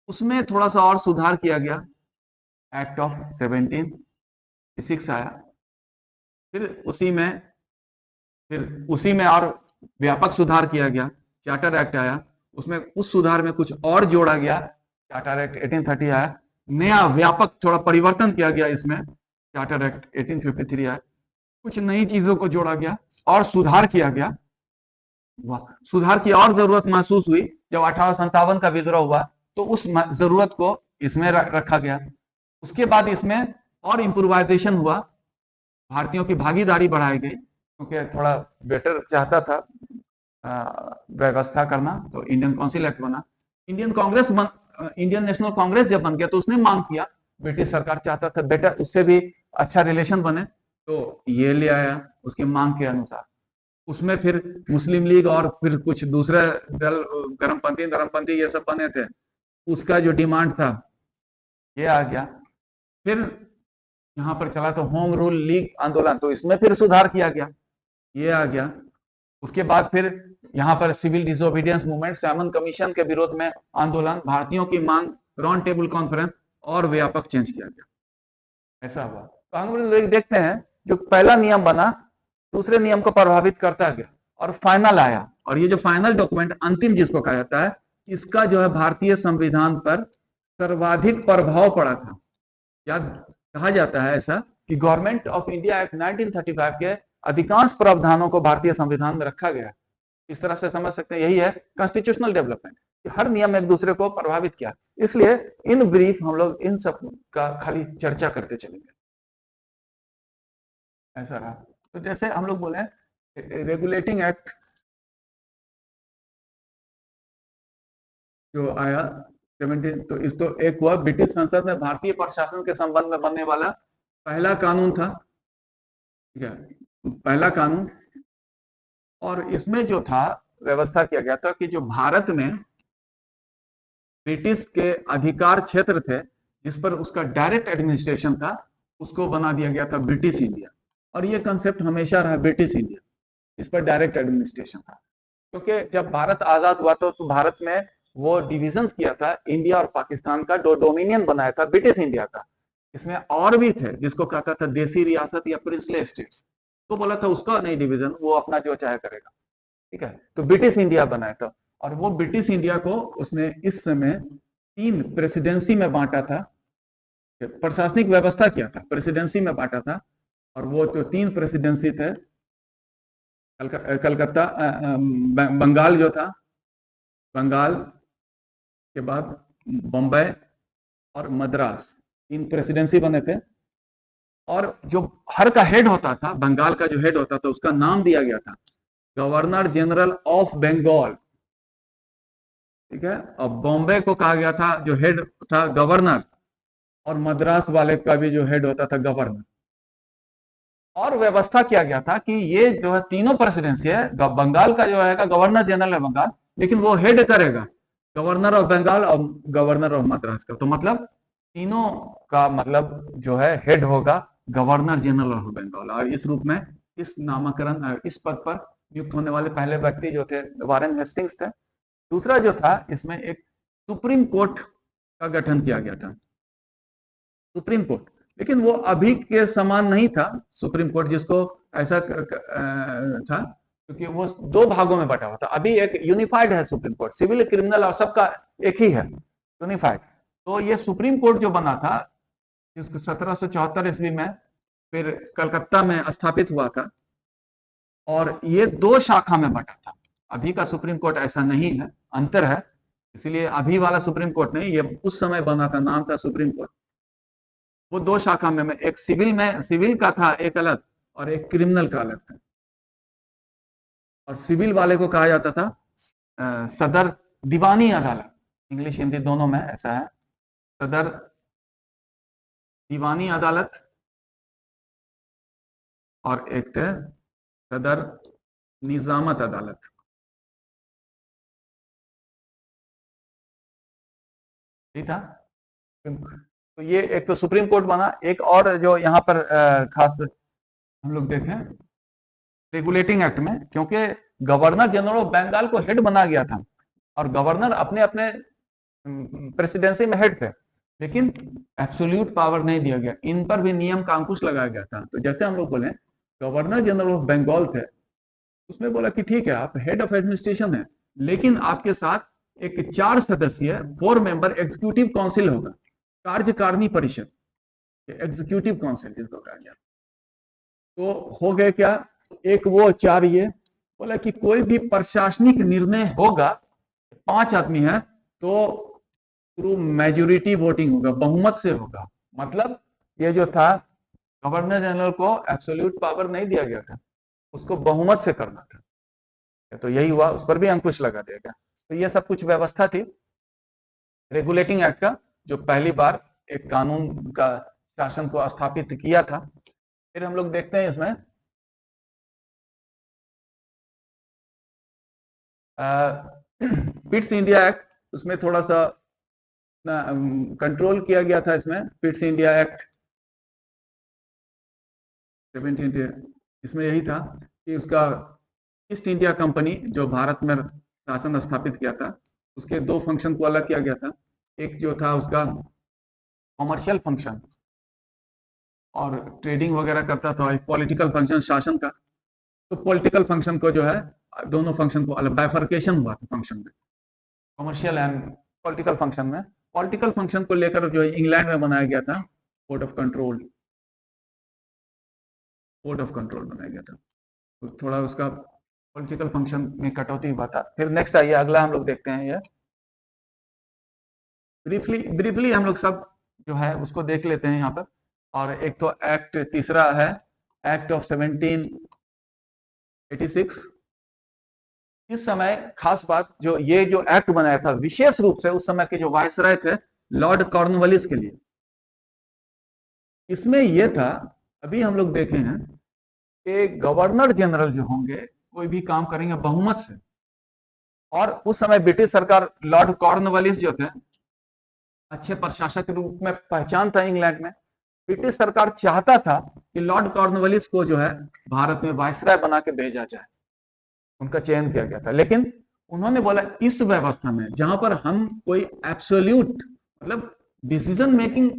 उसमें थोड़ा सा और सुधार किया गया, एक्ट ऑफ 1786 आया। फिर उसी में और व्यापक सुधार किया गया, चार्टर एक्ट आया। उसमें उस सुधार में कुछ और जोड़ा गया, चार्टर एक्ट 1830 आया। नया व्यापक थोड़ा परिवर्तन किया गया इसमें, चार्टर एक्ट 1853 आया। कुछ नई चीजों को जोड़ा गया और सुधार किया गया। सुधार की और जरूरत महसूस हुई जब 1857 का विद्रोह हुआ, तो उस जरूरत को इसमें रखा गया। उसके बाद इसमें और इम्प्रोवाइजेशन हुआ, भारतीयों की भागीदारी बढ़ाई गई, क्योंकि थोड़ा बेटर चाहता था व्यवस्था करना, तो इंडियन काउंसिल एक्ट बना। इंडियन नेशनल कांग्रेस जब बन गया तो उसने मांग किया, ब्रिटिश सरकार चाहता था बेटर, उससे भी अच्छा रिलेशन बने, तो ये ले आया उसकी मांग के अनुसार। उसमें फिर मुस्लिम लीग और फिर कुछ दूसरे दल, गर्मपंथी धर्मपंथी ये सब बने थे, उसका जो डिमांड था ये आ गया। फिर यहाँ पर चला तो होम रूल लीग आंदोलन, तो इसमें फिर सुधार किया गया, ये आ गया। उसके बाद फिर यहाँ पर civil disobedience movement, Simon commission के विरोध में आंदोलन, भारतीयों की मांग, राउंड टेबल कॉन्फ्रेंस, और व्यापक चेंज किया गया। ऐसा हुआ। तो हम लोग देखते हैं जो पहला नियम बना दूसरे नियम को प्रभावित करता गया और फाइनल आया। और ये जो फाइनल डॉक्यूमेंट, अंतिम जिसको कहा जाता है, इसका जो है भारतीय संविधान पर सर्वाधिक प्रभाव पड़ा था। या कहा जाता है ऐसा कि गवर्नमेंट ऑफ इंडिया एक्ट 1935 के अधिकांश प्रावधानों को भारतीय संविधान में रखा गया। इस तरह से समझ सकते हैं, यही है कॉन्स्टिट्यूशनल डेवलपमेंट, हर नियम एक दूसरे को प्रभावित किया। इसलिए इन ब्रीफ हम लोग इन सब का खाली चर्चा करते चलेंगे, ऐसा रहा। तो जैसे हम लोग बोले रेगुलेटिंग एक्ट जो आया 17, तो इस तो एक हुआ ब्रिटिश संसद में भारतीय प्रशासन के संबंध में बनने वाला पहला कानून था, ठीक है, पहला कानून। और इसमें जो था व्यवस्था किया गया था कि जो भारत में ब्रिटिश के अधिकार क्षेत्र थे जिस पर उसका डायरेक्ट एडमिनिस्ट्रेशन था, उसको बना दिया गया था ब्रिटिश इंडिया। और ये कंसेप्ट हमेशा रहा ब्रिटिश इंडिया, इस पर डायरेक्ट एडमिनिस्ट्रेशन था। क्योंकि जब भारत आजाद हुआ तो भारत में वो डिविजन्स किया था, इंडिया और पाकिस्तान का डोमिनियन बनाया था ब्रिटिश इंडिया का। इसमें और भी थे जिसको कहता था देसी रियासत या प्रिंसले स्टेट्स, तो बोला था उसका नहीं डिवीजन, वो अपना जो चाहे करेगा, ठीक है। तो ब्रिटिश इंडिया बनाया था, और वो ब्रिटिश इंडिया को उसने इस समय 3 प्रेसिडेंसी में बांटा था, प्रशासनिक व्यवस्था किया था, प्रेसिडेंसी में बांटा था। और वो जो 3 प्रेसिडेंसी थे, कलकत्ता, बंगाल जो था, बंगाल के बाद बॉम्बे और मद्रास, 3 प्रेसिडेंसी बने थे। और जो हर का हेड होता था, बंगाल का जो हेड होता था, उसका नाम दिया गया था गवर्नर जनरल ऑफ बंगाल, ठीक है। और बॉम्बे को कहा गया था, जो हेड था गवर्नर, और मद्रास वाले का भी जो हेड होता था गवर्नर। और व्यवस्था किया गया था कि ये जो है तीनों प्रेसिडेंसी है, बंगाल का जो है गवर्नर जनरल है बंगाल, लेकिन वो हेड करेगा गवर्नर ऑफ बंगाल और गवर्नर ऑफ मद्रास का। तो मतलब तीनों का मतलब जो है हेड होगा गवर्नर जनरल ऑफ बंगाल, और इस रूप में इस नामकरण इस पद पर नियुक्त होने वाले पहले व्यक्ति जो थे वारेन हेस्टिंग्स थे। दूसरा जो था, इसमें एक सुप्रीम कोर्ट का गठन किया गया था, सुप्रीम कोर्ट, लेकिन वो अभी के समान नहीं था सुप्रीम कोर्ट, जिसको ऐसा था, क्योंकि वो दो भागों में बटा हुआ था। अभी एक यूनिफाइड है सुप्रीम कोर्ट, सिविल क्रिमिनल और सबका एक ही है, यूनिफाइड। तो ये सुप्रीम कोर्ट जो बना था 1774 ईस्वी में, फिर कलकत्ता में स्थापित हुआ था, और ये दो शाखा में बटा था। अभी का सुप्रीम कोर्ट ऐसा नहीं है, अंतर है, इसलिए अभी वाला सुप्रीम कोर्ट नहीं, ये उस समय बना था, नाम था सुप्रीम कोर्ट। वो दो शाखा में एक सिविल का था एक अलग, और एक क्रिमिनल का अलग था। और सिविल वाले को कहा जाता था सदर दीवानी अदालत, इंग्लिश हिंदी दोनों में ऐसा है, सदर दीवानी अदालत, और एक सदर निजामत अदालत। ठीक था। तो ये एक तो सुप्रीम कोर्ट बना, एक और जो यहाँ पर खास हम लोग देखें रेगुलेटिंग एक्ट में, क्योंकि गवर्नर जनरल ऑफ बंगाल को हेड बना गया था, और गवर्नर अपने अपने प्रेसिडेंसी में हेड थे, लेकिन एब्सोल्यूट पावर नहीं दिया गया, इन पर भी नियम का अंकुश लगाया गया था। तो जैसे हम लोग बोले गवर्नर जनरल ऑफ बंगाल थे, उसमें बोला कि ठीक है आप हेड ऑफ एडमिनिस्ट्रेशन है, लेकिन आपके साथ एक 4 सदस्यीय 4 मेंबर एग्जीक्यूटिव काउंसिल होगा, कार्यकारिणी परिषद, एग्जीक्यूटिव काउंसिल जिसको कहा गया। तो हो गए क्या, एक वो 4, ये बोला कि कोई भी प्रशासनिक निर्णय होगा, 5 आदमी है, तो थ्रू मेजोरिटी वोटिंग होगा, बहुमत से होगा। मतलब ये जो था, गवर्नर जनरल को एब्सोल्यूट पावर नहीं दिया गया था, उसको बहुमत से करना था। तो यही हुआ, उस पर भी अंकुश लगा देगा। तो ये सब कुछ व्यवस्था थी रेगुलेटिंग एक्ट का, जो पहली बार एक कानून का शासन को स्थापित किया था। फिर हम लोग देखते हैं इसमें पिट्स इंडिया एक्ट, उसमें थोड़ा सा कंट्रोल किया गया था। इसमें पिट्स इंडिया एक्ट 17, इसमें यही था कि उसका ईस्ट इंडिया कंपनी जो भारत में शासन स्थापित किया था, उसके 2 फंक्शन को अलग किया गया था। एक जो था उसका कॉमर्शियल फंक्शन और ट्रेडिंग वगैरह करता था, एक पॉलिटिकल फंक्शन शासन का। तो पॉलिटिकल फंक्शन को जो है, दोनों फंक्शन को अलग बाइफर्केशन हुआ था फंक्शन में, कॉमर्शियल एंड पॉलिटिकल फंक्शन में। पॉलिटिकल फंक्शन को लेकर जो इंग्लैंड में बनाया गया था कोड ऑफ कंट्रोल, बनाया गया था। तो थोड़ा उसका पॉलिटिकल फंक्शन में कटौती हुआ था। फिर नेक्स्ट आइए, अगला हम लोग देखते हैं, ये ब्रीफली हम लोग सब जो है उसको देख लेते हैं यहाँ पर। और एक तो एक्ट तीसरा है, एक्ट ऑफ 1786। इस समय खास बात, जो ये जो एक्ट बनाया था विशेष रूप से उस समय के जो वायसराय थे लॉर्ड कॉर्नवालिस के लिए। इसमें यह था, अभी हम लोग देखे हैं कि गवर्नर जनरल जो होंगे कोई भी काम करेंगे बहुमत से। और उस समय ब्रिटिश सरकार, लॉर्ड कॉर्नवालिस जो थे, अच्छे प्रशासक के रूप में पहचान था इंग्लैंड में। ब्रिटिश सरकार चाहता था कि लॉर्ड कॉर्नवालिस को जो है भारत में वायसराय बना के भेजा जाए, उनका चयन किया गया था। लेकिन उन्होंने बोला इस व्यवस्था में जहां पर हम कोई एब्सोल्यूट मतलब डिसीजन मेकिंग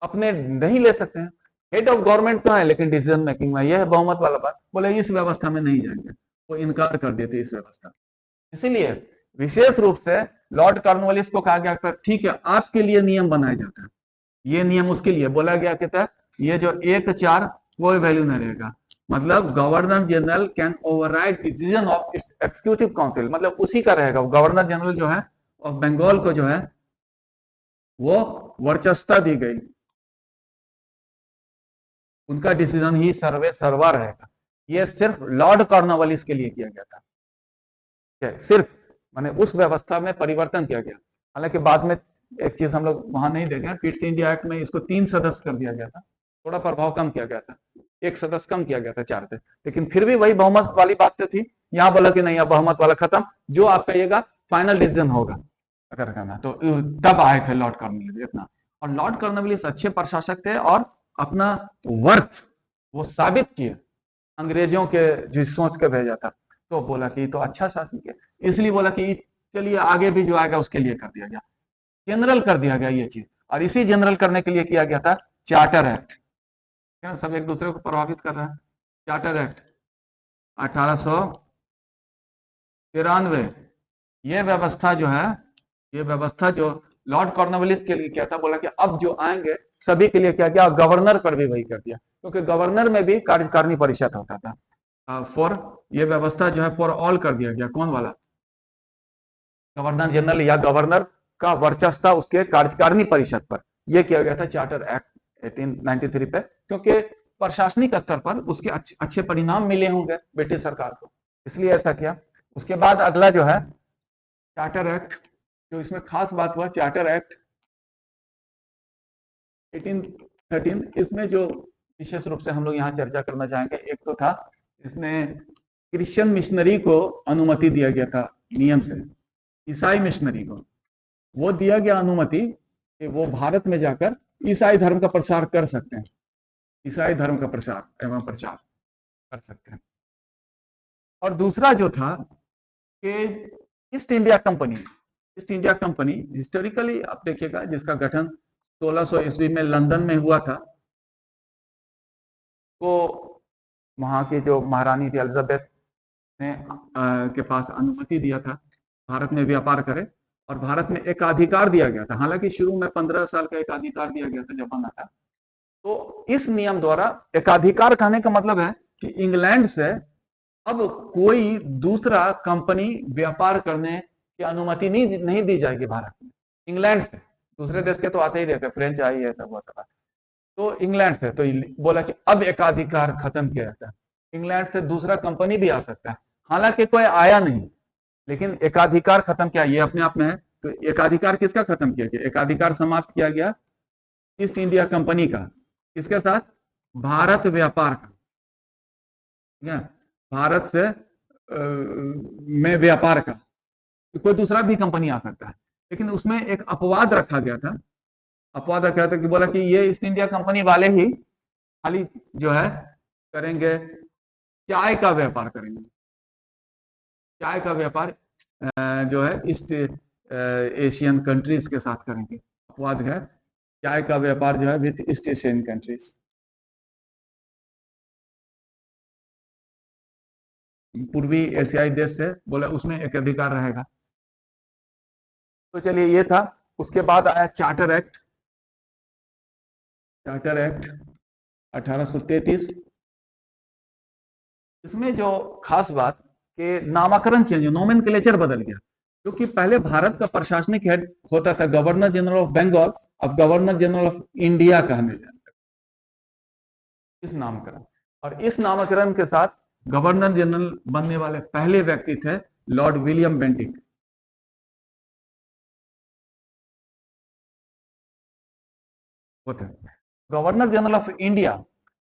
अपने नहीं ले सकते हैं, हेड ऑफ गवर्नमेंट तो है लेकिन डिसीजन मेकिंग में यह है बहुमत वाला बात, बोले इस व्यवस्था में नहीं जाएंगे, वो इनकार कर देते इस व्यवस्था। इसीलिए विशेष रूप से लॉर्ड कॉर्नवालिस को कहा गया ठीक है आपके लिए नियम बनाया जाता है। ये नियम उसके लिए बोला गया कि था ये जो 1-4 कोई वैल्यू नहीं रहेगा, मतलब governor general can override decision of its executive council, मतलब उसी का रहेगा। गवर्नर जनरल जो है ऑफ बंगाल को जो है वो वर्चस्वता दी गई, उनका डिसीजन ही सर्वा रहेगा। ये सिर्फ लॉर्ड कॉर्नवालिस के लिए किया गया था, सिर्फ माने उस व्यवस्था में परिवर्तन किया गया। हालांकि बाद में एक चीज हम लोग वहां नहीं देखे, पिट्स इंडिया एक्ट में इसको 3 सदस्य कर दिया गया था, थोड़ा प्रभाव कम किया गया था, 1 सदस्य कम किया गया था 4 से, लेकिन फिर भी वही बहुमत वाली बात तो थी। यहाँ बोला कि नहीं अब बहुमत वाला खत्म, जो आप कहिएगा फाइनल डिसीजन होगा अगर करना। तो तब आए थे लॉर्ड कॉर्नवालिस इतना। और लॉर्ड कॉर्नवालिस अच्छे प्रशासक थे और अपना वर्थ वो साबित किए अंग्रेजों के जो सोच के भेजा था। तो बोला कि तो अच्छा शासन किया, इसलिए बोला कि चलिए आगे भी जो आएगा उसके लिए कर दिया गया, जनरल कर दिया गया ये चीज। और इसी जनरल करने के लिए किया गया था चार्टर एक्ट। क्या सब एक दूसरे को प्रभावित कर रहा है। चार्टर एक्ट 1893, ये व्यवस्था जो है, ये व्यवस्था जो लॉर्ड कॉर्नवालिस के लिए क्या था, बोला कि अब जो आएंगे सभी के लिए क्या किया, गवर्नर पर भी वही कर दिया, क्योंकि गवर्नर में भी कार्यकारिणी परिषद होता था। फॉर ये व्यवस्था जो है फॉर ऑल कर दिया गया। कौन वाला? गवर्नर जनरल या गवर्नर का वर्चस्व था उसके कार्यकारिणी परिषद पर। यह किया गया था चार्टर एक्ट 1893 पे, क्योंकि प्रशासनिक स्तर पर उसके अच्छे परिणाम मिले होंगे ब्रिटिश सरकार को, इसलिए ऐसा किया। उसके बाद अगला जो है चार्टर एक्ट, जो इसमें खास बात हुआ चार्टर एक्ट 1813, इसमें जो विशेष रूप से हम लोग यहाँ चर्चा करना चाहेंगे, एक तो था इसमें क्रिश्चियन मिशनरी को अनुमति दिया गया था नियम से, ईसाई मिशनरी को वो दिया गया अनुमति कि वो भारत में जाकर ईसाई धर्म का प्रसार कर सकते हैं, ईसाई धर्म का प्रसार एवं प्रचार कर सकते हैं। और दूसरा जो था कि ईस्ट इंडिया कंपनी हिस्टोरिकली आप देखिएगा जिसका गठन 1600 ईस्वी में लंदन में हुआ था, तो वहां की जो महारानी थी एलिजाबेथ ने के पास अनुमति दिया था भारत में व्यापार करे, और भारत में एकाधिकार दिया गया था। हालांकि शुरू में 15 साल का एकाधिकार दिया गया था जब बना था। तो इस नियम द्वारा एकाधिकार कहने का मतलब है कि इंग्लैंड से अब कोई दूसरा कंपनी व्यापार करने की अनुमति नहीं दी जाएगी भारत में। इंग्लैंड से, दूसरे देश के तो आते ही रहते, फ्रेंच आई है, सब सब, तो इंग्लैंड से तो बोला कि अब एकाधिकार खत्म किया जाता है, इंग्लैंड से दूसरा कंपनी भी आ सकता है। हालांकि कोई आया नहीं, लेकिन एकाधिकार खत्म किया, ये अपने आप में है। तो एकाधिकार किसका खत्म किया गया? एकाधिकार समाप्त किया गया ईस्ट इंडिया कंपनी का, किसके साथ? भारत व्यापार का, ठीक है, भारत से में व्यापार का। तो कोई दूसरा भी कंपनी आ सकता है, लेकिन उसमें एक अपवाद रखा गया था, कि बोला कि ये ईस्ट इंडिया कंपनी वाले ही खाली जो है करेंगे चाय का व्यापार करेंगे, चाय का व्यापार जो है ईस्ट एशियन कंट्रीज के साथ करेंगे। अपवाद है चाय का व्यापार जो है विद ईस्ट एशियन कंट्रीज, पूर्वी एशियाई देश से, बोला उसमें एक अधिकार रहेगा। तो चलिए ये था। उसके बाद आया चार्टर एक्ट 1833। इसमें जो खास बात कि नामकरण चेंज, नोमेनक्लेचर बदल गया, क्योंकि पहले भारत का प्रशासनिक हेड होता था गवर्नर जनरल ऑफ बंगाल, अब गवर्नर जनरल ऑफ इंडिया कहने जाता, इस नामकरण। और इस नामकरण के साथ गवर्नर जनरल बनने वाले पहले व्यक्ति थे Lord William Bentinck. Governor general of India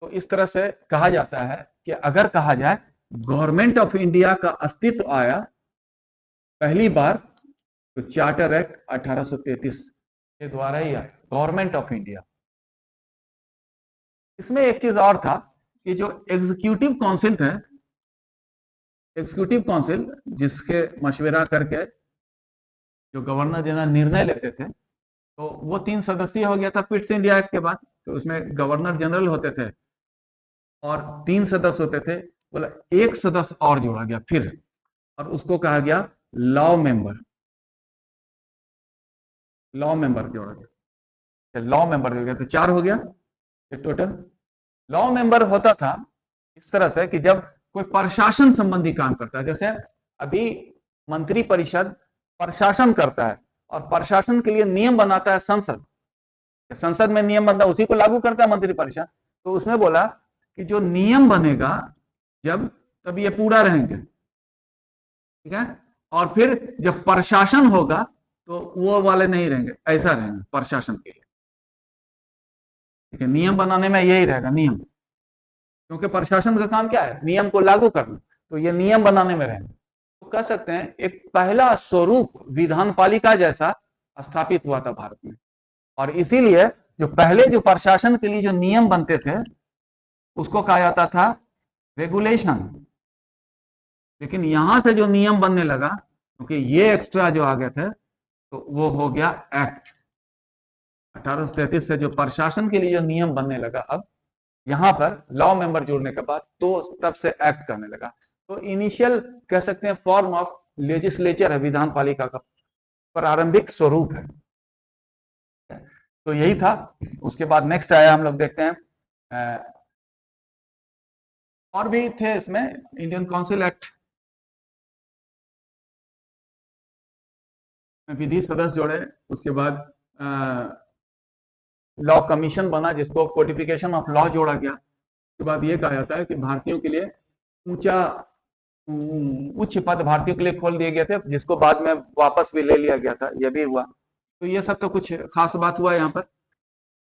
तो इस तरह से कहा जाता है कि अगर कहा जाए गवर्नमेंट ऑफ इंडिया का अस्तित्व आया पहली बार तो चार्टर एक्ट 1833 के द्वारा ही आया, गवर्नमेंट ऑफ इंडिया। इसमें एक चीज और था कि जो एग्जीक्यूटिव काउंसिल थे, एग्जीक्यूटिव काउंसिल जिसके मशवरा करके जो गवर्नर जनरल निर्णय लेते थे, तो वो 3 सदस्यीय हो गया था पिट्स इंडिया एक्ट के बाद। तो उसमें गवर्नर जनरल होते थे और 3 सदस्य होते थे, बोला एक सदस्य और जोड़ा गया फिर, और उसको कहा गया लॉ मेंबर। लॉ मेंबर जोड़ा गया, लॉ मेंबर हो गया, तो 4 हो गया टोटल। लॉ मेंबर होता था इस तरह से कि जब कोई प्रशासन संबंधी काम करता है, जैसे अभी मंत्री परिषद प्रशासन करता है और प्रशासन के लिए नियम बनाता है संसद, संसद में नियम बनता है उसी को लागू करता है मंत्री परिषद। तो उसमें बोला कि जो नियम बनेगा जब तब ये पूरा रहेंगे, ठीक है, और फिर जब प्रशासन होगा तो वो वाले नहीं रहेंगे, ऐसा रहेंगे प्रशासन के लिए, ठीक है। नियम बनाने में यही रहेगा नियम, क्योंकि प्रशासन का काम क्या है? नियम को लागू करना, तो ये नियम बनाने में रहेंगे। तो कह सकते हैं एक पहला स्वरूप विधानपालिका जैसा स्थापित हुआ था भारत में, और इसीलिए जो पहले जो प्रशासन के लिए जो नियम बनते थे उसको कहा जाता था रेगुलेशन, लेकिन यहां से जो नियम बनने लगा, क्योंकि ये एक्स्ट्रा जो आ गए थे, तो वो हो गया एक्ट। 1833 से जो प्रशासन के लिए जो नियम बनने लगा, अब यहां पर लॉ मेंबर जोड़ने के बाद तो तब से एक्ट करने लगा। तो इनिशियल कह सकते हैं फॉर्म ऑफ लेजिस्लेचर है विधान पालिका का, प्रारंभिक स्वरूप है। तो यही था। उसके बाद नेक्स्ट आया, हम लोग देखते हैं और भी थे इसमें, इंडियन काउंसिल एक्ट, विधि सदस्य जोड़े। उसके बाद लॉ कमीशन बना, जिसको कोडिफिकेशन ऑफ लॉ जोड़ा गया। उसके बाद ये कहा जाता है कि भारतीयों के लिए उच्च पद भारतीयों के लिए खोल दिए गए थे, जिसको बाद में वापस भी ले लिया गया था, यह भी हुआ। तो ये सब तो कुछ खास बात हुआ यहाँ पर।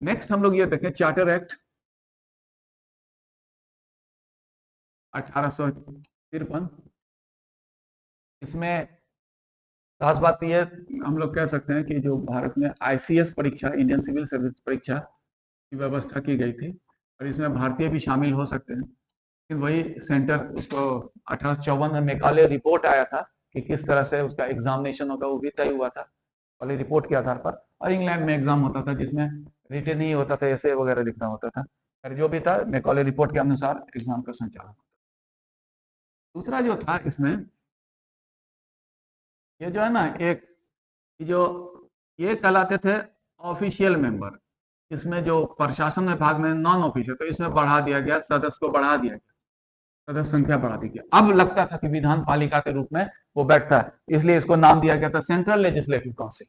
नेक्स्ट हम लोग ये देखें, चार्टर एक्ट 1853। इसमें खास बात यह हम लोग कह सकते हैं कि जो भारत में आईसीएस परीक्षा, इंडियन सिविल सर्विस परीक्षा की व्यवस्था की गई थी, और इसमें भारतीय भी शामिल हो सकते हैं। लेकिन वही सेंटर, उसको 1854 में मेघालय रिपोर्ट आया था कि किस तरह से उसका एग्जामिनेशन होगा, वो भी तय हुआ था वाली रिपोर्ट के आधार पर। और इंग्लैंड में एग्जाम होता था जिसमें रिटन ही होता था, ऐसे वगैरह लिखना होता था। पर जो भी था, मेघालय रिपोर्ट के अनुसार एग्जाम का संचालन। दूसरा जो था इसमें, ये जो है ना, एक जो ये कहलाते थे ऑफिशियल मेंबर, इसमें जो प्रशासन विभाग में नॉन ऑफिशियल, तो इसमें बढ़ा दिया गया, सदस्य को बढ़ा दिया गया, सदस्य संख्या बढ़ा दी गई। अब लगता था कि विधान पालिका के रूप में वो बैठता है, इसलिए इसको नाम दिया गया था सेंट्रल लेजिस्लेटिव काउंसिल।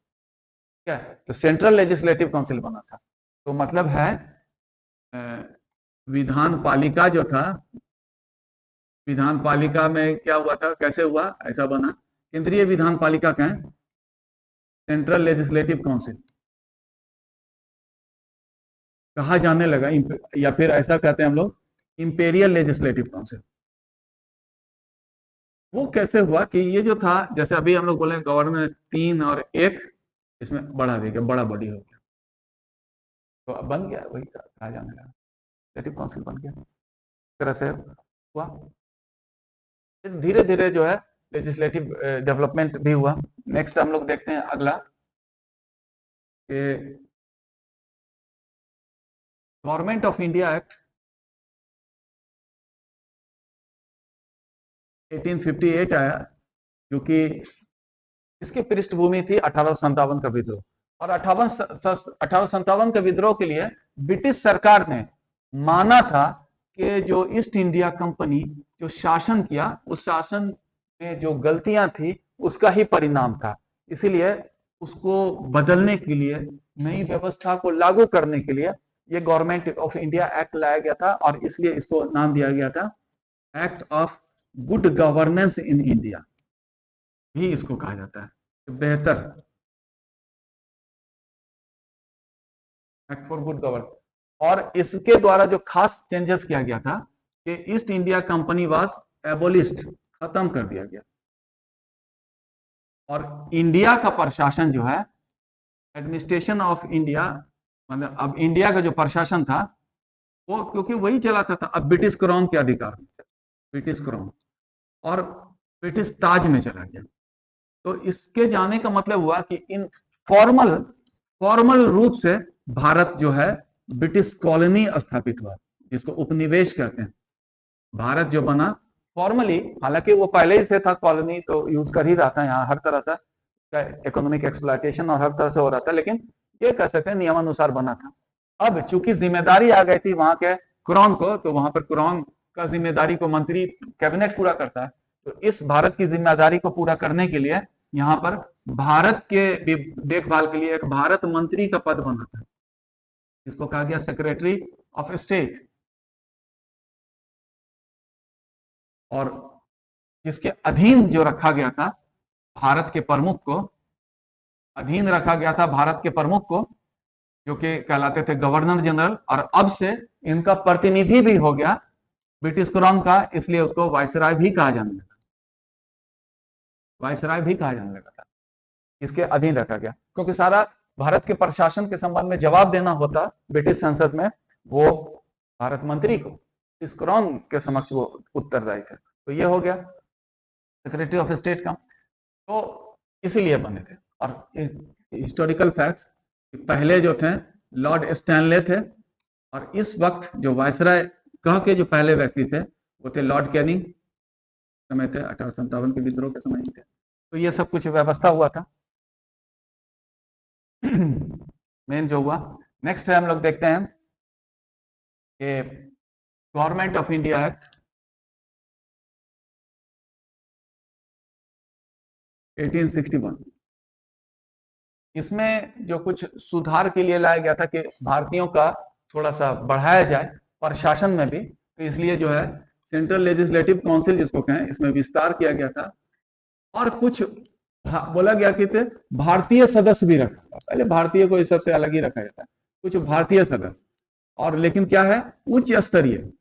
क्या है, तो सेंट्रल लेजिस्लेटिव काउंसिल बना था। तो मतलब है विधान पालिका जो था, विधान पालिका में क्या हुआ था, कैसे हुआ, ऐसा बना, केंद्रीय विधान पालिका कहें, सेंट्रल लेजिस्लेटिव काउंसिल कहा जाने लगा, या फिर ऐसा कहते हैं हम लोग इंपेरियल लेजिस्लेटिव काउंसिल। वो कैसे हुआ कि ये जो था, जैसे अभी हम लोग बोले गवर्नर 3 और 1, इसमें बढ़ा देगा, बड़ा बॉडी हो गया, तो अब बन गया, वही कहा जाने लगा लेजिस्लेटिव काउंसिल बन गया। इस तरह से हुआ, धीरे धीरे जो है लेजिस्लेटिव डेवलपमेंट भी हुआ। नेक्स्ट हम लोग देखते हैं अगला, गवर्नमेंट ऑफ इंडिया एक्ट 1858 आया, जो कि इसकी पृष्ठभूमि थी 1857 का विद्रोह। और 1857 के विद्रोह के लिए ब्रिटिश सरकार ने माना था कि जो ईस्ट इंडिया कंपनी जो शासन किया, उस शासन में जो गलतियां थी उसका ही परिणाम था। इसीलिए उसको बदलने के लिए, नई व्यवस्था को लागू करने के लिए ये गवर्नमेंट ऑफ इंडिया एक्ट लाया गया था, और इसलिए इसको नाम दिया गया था act of good governance in India, भी इसको कहा जाता है, बेहतर एक्ट फॉर गुड गवर्नेंस। और इसके द्वारा जो खास चेंजेस किया गया था कि east India company was abolished, खत्म कर दिया गया, और इंडिया का प्रशासन जो है, एडमिनिस्ट्रेशन ऑफ इंडिया, मतलब अब इंडिया का जो प्रशासन था वो, क्योंकि वही चलाता था, अब ब्रिटिश क्राउन के अधिकार में, ब्रिटिश क्राउन और ब्रिटिश ताज में चला गया। तो इसके जाने का मतलब हुआ कि इन फॉर्मल रूप से भारत जो है ब्रिटिश कॉलोनी स्थापित हुआ, जिसको उपनिवेश कहते हैं। भारत जो बना फॉर्मली, हालांकि वो पहले ही से था कॉलोनी, तो यूज कर ही रहा था, यहाँ हर तरह का इकोनॉमिक एक्सप्लॉयटेशन और हर तरह से हो रहा था, लेकिन ये कह सकते हैं नियमानुसार बना था। अब चूंकि जिम्मेदारी आ गई थी वहां के क्राउन को, तो वहां पर क्राउन का जिम्मेदारी को मंत्री कैबिनेट पूरा करता है। तो इस भारत की जिम्मेदारी को पूरा करने के लिए यहाँ पर भारत के देखभाल के लिए एक भारत मंत्री का पद बना था, जिसको कहा गया सेक्रेटरी ऑफ स्टेट, और जिसके अधीन जो रखा गया था भारत के प्रमुख को, अधीन रखा गया था भारत के प्रमुख को, जो कि कहलाते थे गवर्नर जनरल, और अब से इनका प्रतिनिधि भी हो गया ब्रिटिश क्राउन का, इसलिए उसको वायसराय भी कहा जाने लगा, वायसराय भी कहा जाने लगा था, इसके अधीन रखा गया, क्योंकि सारा भारत के प्रशासन के संबंध में जवाब देना होता ब्रिटिश संसद में वो भारत मंत्री को, स्क्रॉन के समक्ष वो उत्तरदायी थे। तो ये हो गया सेक्रेटरी ऑफ स्टेट का। तो इसीलिए बने थे। और हिस्टोरिकल फैक्ट्स, पहले जो थे लॉर्ड स्टैनले थे, और इस वक्त जो वायसराय कह के जो पहले व्यक्ति थे वो थे लॉर्ड कैनिंग, समय थे 1857 के विद्रोह के समय थे। तो ये सब कुछ व्यवस्था हुआ था मेन जो हुआ। नेक्स्ट है हम लोग देखते हैं कि गवर्नमेंट ऑफ इंडिया एक्ट 1861। इसमें जो कुछ सुधार के लिए लाया गया था कि भारतीयों का थोड़ा सा बढ़ाया जाए प्रशासन में भी, तो इसलिए जो है सेंट्रल लेजिस्लेटिव काउंसिल जिसको कहें, इसमें विस्तार किया गया था। और कुछ बोला गया कि भारतीय सदस्य भी रखा था। पहले भारतीय को इस सबसे अलग ही रखा जाता है, कुछ भारतीय सदस्य। और लेकिन क्या है, उच्च स्तरीय,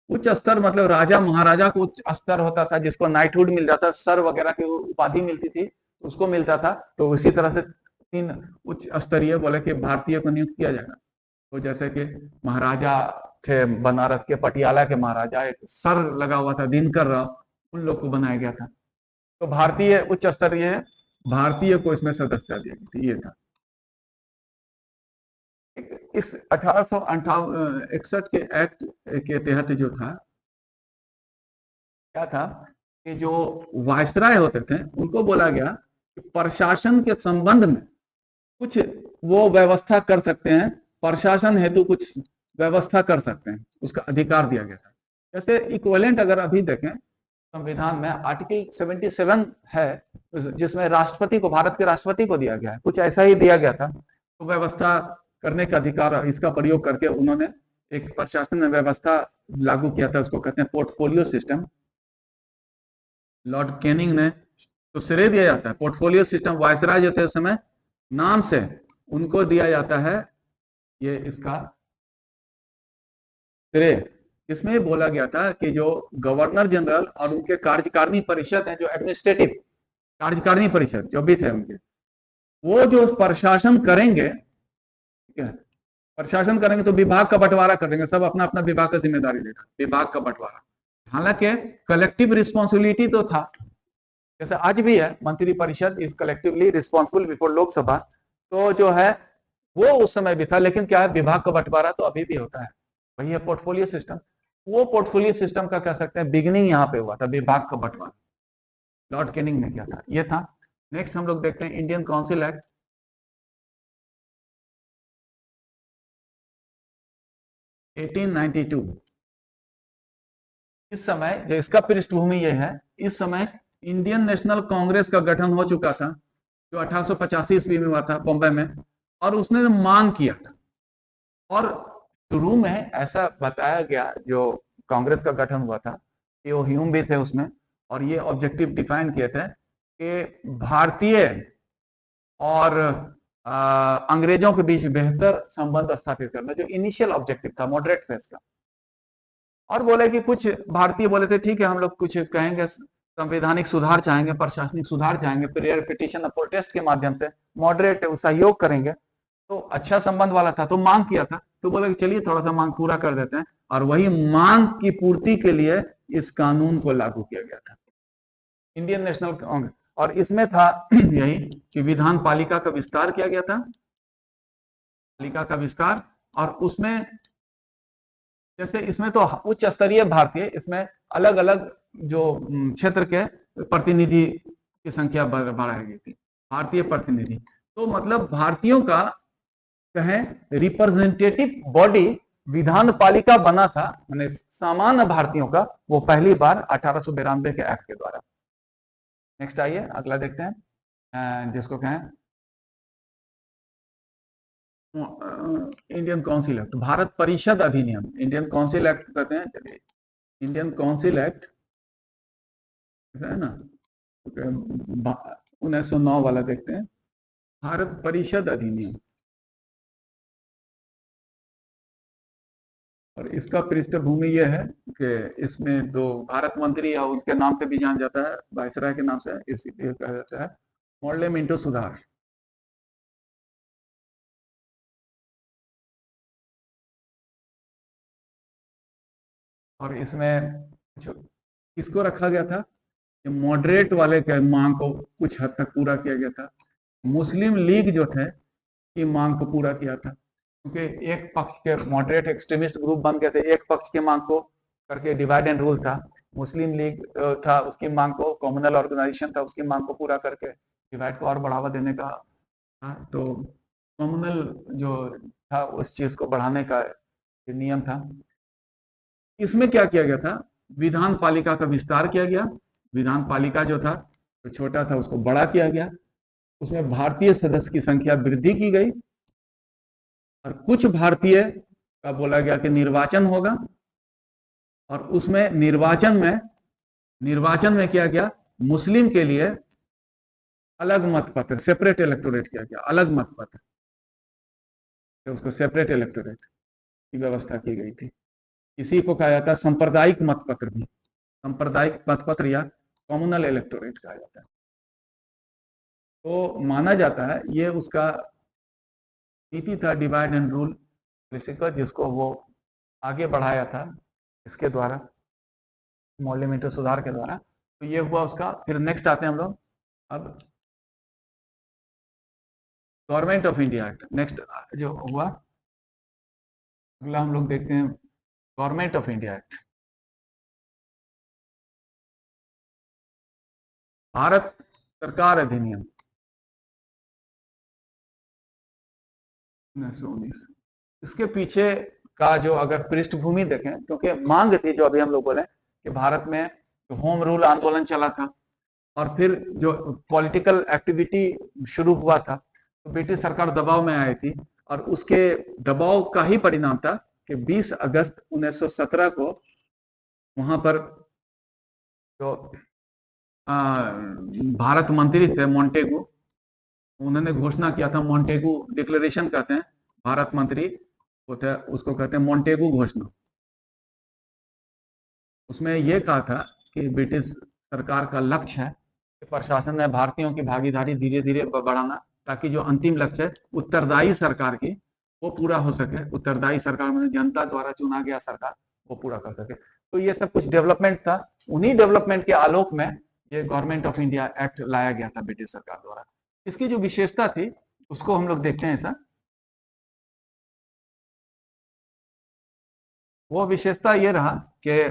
उच्च स्तर मतलब राजा महाराजा को उच्च स्तर होता था, जिसको नाइटहुड मिल जाता, सर वगैरह की उपाधि मिलती थी, उसको मिलता था। तो इसी तरह से 3 उच्च स्तरीय बोले कि भारतीय को नियुक्त किया जाएगा। तो जैसे कि महाराजा थे बनारस के, पटियाला के महाराजा, एक सर लगा हुआ था दिनकर राव, उन लोग को बनाया गया था। तो भारतीय उच्च स्तरीय भारतीय को इसमें सदस्यता दी गई थी, ये था। इस 1861 के एक्ट के तहत जो था, क्या था कि जो वायसराय होते थे उनको बोला गया कि प्रशासन के संबंध में कुछ वो व्यवस्था कर सकते हैं, प्रशासन हेतु कुछ व्यवस्था कर सकते हैं, उसका अधिकार दिया गया था। जैसे इक्विवेलेंट अगर अभी देखें संविधान में आर्टिकल 77 है, जिसमें राष्ट्रपति को, भारत के राष्ट्रपति को दिया गया है, कुछ ऐसा ही दिया गया था। तो व्यवस्था करने का अधिकार, इसका प्रयोग करके उन्होंने एक प्रशासन में व्यवस्था लागू किया था, उसको कहते हैं पोर्टफोलियो सिस्टम। लॉर्ड कैनिंग ने तो श्रेय दिया जाता है पोर्टफोलियो सिस्टम, वायसराय जो थे उस समय नाम से उनको दिया जाता है ये इसका श्रेय। इसमें बोला गया था कि जो गवर्नर जनरल और उनके कार्यकारिणी परिषद है, जो एडमिनिस्ट्रेटिव कार्यकारिणी परिषद जो भी थे उनके, वो जो प्रशासन करेंगे, ठीक है, प्रशासन करेंगे तो विभाग का बंटवारा कर देंगे, सब अपना अपना विभाग का जिम्मेदारी लेगा, विभाग का बंटवारा। हालांकि कलेक्टिव रिस्पॉन्सिबिलिटी तो था, जैसे आज भी है, मंत्री परिषद is collectively responsible before Lok Sabha, तो जो है वो उस समय भी था। लेकिन क्या है, विभाग का बंटवारा तो अभी भी होता है, वही है पोर्टफोलियो सिस्टम। वो पोर्टफोलियो सिस्टम का कह सकते हैं बिगिनिंग यहाँ पे हुआ था, विभाग का बंटवारा लॉर्ड कैनिंग ने किया था, ये था। नेक्स्ट हम लोग देखते हैं इंडियन काउंसिल एक्ट 1892। इस समय जो इसका पृष्ठभूमि ये है, इस समय इंडियन नेशनल कांग्रेस का गठन हो चुका था, जो 1885 ईस्वी में हुआ था बॉम्बे में, और उसने मांग किया था। और शुरू में ऐसा बताया गया, जो कांग्रेस का गठन हुआ था, कि वो ह्यूम भी थे उसमें, और ये ऑब्जेक्टिव डिफाइन किए थे कि भारतीय और अंग्रेजों के बीच बेहतर संबंध स्थापित करना, जो इनिशियल ऑब्जेक्टिव था मॉडरेट फेज का। और बोले कि कुछ भारतीय बोले थे ठीक है, हम लोग कुछ कहेंगे, संवैधानिक सुधार चाहेंगे, प्रशासनिक सुधार चाहेंगे, प्रेयर पिटिशन और प्रोटेस्ट के माध्यम से मॉडरेट सहयोग करेंगे। तो अच्छा संबंध वाला था, तो मांग किया था, तो बोले कि चलिए थोड़ा सा मांग पूरा कर देते हैं। और वही मांग की पूर्ति के लिए इस कानून को लागू किया गया था, इंडियन नेशनल कांग्रेस। और इसमें था यही कि विधान पालिका का विस्तार किया गया था, पालिका का विस्तार। और उसमें जैसे इसमें तो उच्च स्तरीय भारतीय, इसमें अलग अलग जो क्षेत्र के प्रतिनिधि की संख्या बढ़ाई गई थी, भारतीय प्रतिनिधि। तो मतलब भारतीयों का कहें रिप्रेजेंटेटिव बॉडी विधान पालिका बना था, मैंने सामान्य भारतीयों का, वो पहली बार 1892 के एक्ट के द्वारा। नेक्स्ट आइए अगला देखते हैं, जिसको कहें इंडियन काउंसिल एक्ट, भारत परिषद अधिनियम, इंडियन काउंसिल एक्ट कहते हैं। चलिए इंडियन काउंसिल एक्ट है ना, 1909 वाला देखते हैं, भारत परिषद अधिनियम। और इसका पृष्ठभूमि यह है कि इसमें दो भारत मंत्री, या उसके नाम से भी जान जाता है, वायसराय के नाम से, इसलिए कहा जाता है मॉडले मिंटो सुधार। और इसमें किसको रखा गया था कि मॉडरेट वाले के मांग को कुछ हद तक पूरा किया गया था। मुस्लिम लीग जो थे की मांग को पूरा किया था, क्योंकि एक पक्ष के मॉडरेट एक्सट्रीमिस्ट ग्रुप बन गए थे, एक पक्ष की मांग को करके डिवाइड एंड रूल था। मुस्लिम लीग था, उसकी मांग को, कम्युनल ऑर्गेनाइजेशन था, उसकी मांग को पूरा करके डिवाइड को और बढ़ावा देने का था। तो कम्युनल जो था उस चीज को बढ़ाने का नियम था। इसमें क्या किया गया था, विधान पालिका का विस्तार किया गया। विधान पालिका जो था तो छोटा था, उसको बड़ा किया गया। उसमें भारतीय सदस्य की संख्या वृद्धि की गई और कुछ भारतीय का बोला गया कि निर्वाचन होगा। और उसमें निर्वाचन में किया गया, मुस्लिम के लिए अलग मत पत्र, सेपरेट इलेक्टोरेट किया गया, अलग मत पत्र, तो उसको सेपरेट इलेक्टोरेट की व्यवस्था की गई थी। इसी को कहा जाता है सांप्रदायिक मत पत्र भी, सांप्रदायिक मत पत्र या कम्युनल इलेक्टोरेट कहा जाता है। तो माना जाता है ये उसका नीति था, डिवाइड एंड रूल पॉलिसी का, जिसको वो आगे बढ़ाया था इसके द्वारा, मौलिक मीटर सुधार के द्वारा। तो ये हुआ उसका। फिर नेक्स्ट आते हैं हम लोग अब government of India act. Next जो हुआ, अगला हम लोग देखते हैं government of India act. Bharat सरकार अधिनियम 1919। इसके पीछे का जो अगर पृष्ठभूमि देखें, क्योंकि मांग थी जो अभी हम लोग बोले कि भारत में होम रूल आंदोलन चला था और फिर जो पॉलिटिकल एक्टिविटी शुरू हुआ था, तो ब्रिटिश सरकार दबाव में आई थी और उसके दबाव का ही परिणाम था कि 20 अगस्त 1917 को वहां पर जो भारत मंत्री थे मोंटेगू, उन्होंने घोषणा किया था, मोंटेगू डिक्लेरेशन कहते हैं, भारत मंत्री होता है उसको कहते हैं मोंटेगू घोषणा। उसमें यह कहा था कि ब्रिटिश सरकार का लक्ष्य है कि प्रशासन में भारतीयों की भागीदारी धीरे धीरे बढ़ाना, ताकि जो अंतिम लक्ष्य है उत्तरदायी सरकार की वो पूरा हो सके। उत्तरदायी सरकार में जनता द्वारा चुना गया सरकार वो पूरा कर सके। तो ये सब कुछ डेवलपमेंट था। उन्हीं डेवलपमेंट के आलोक में ये गवर्नमेंट ऑफ इंडिया एक्ट लाया गया था ब्रिटिश सरकार द्वारा। इसकी जो विशेषता थी उसको हम लोग देखते हैं। ऐसा वो विशेषता ये रहा कि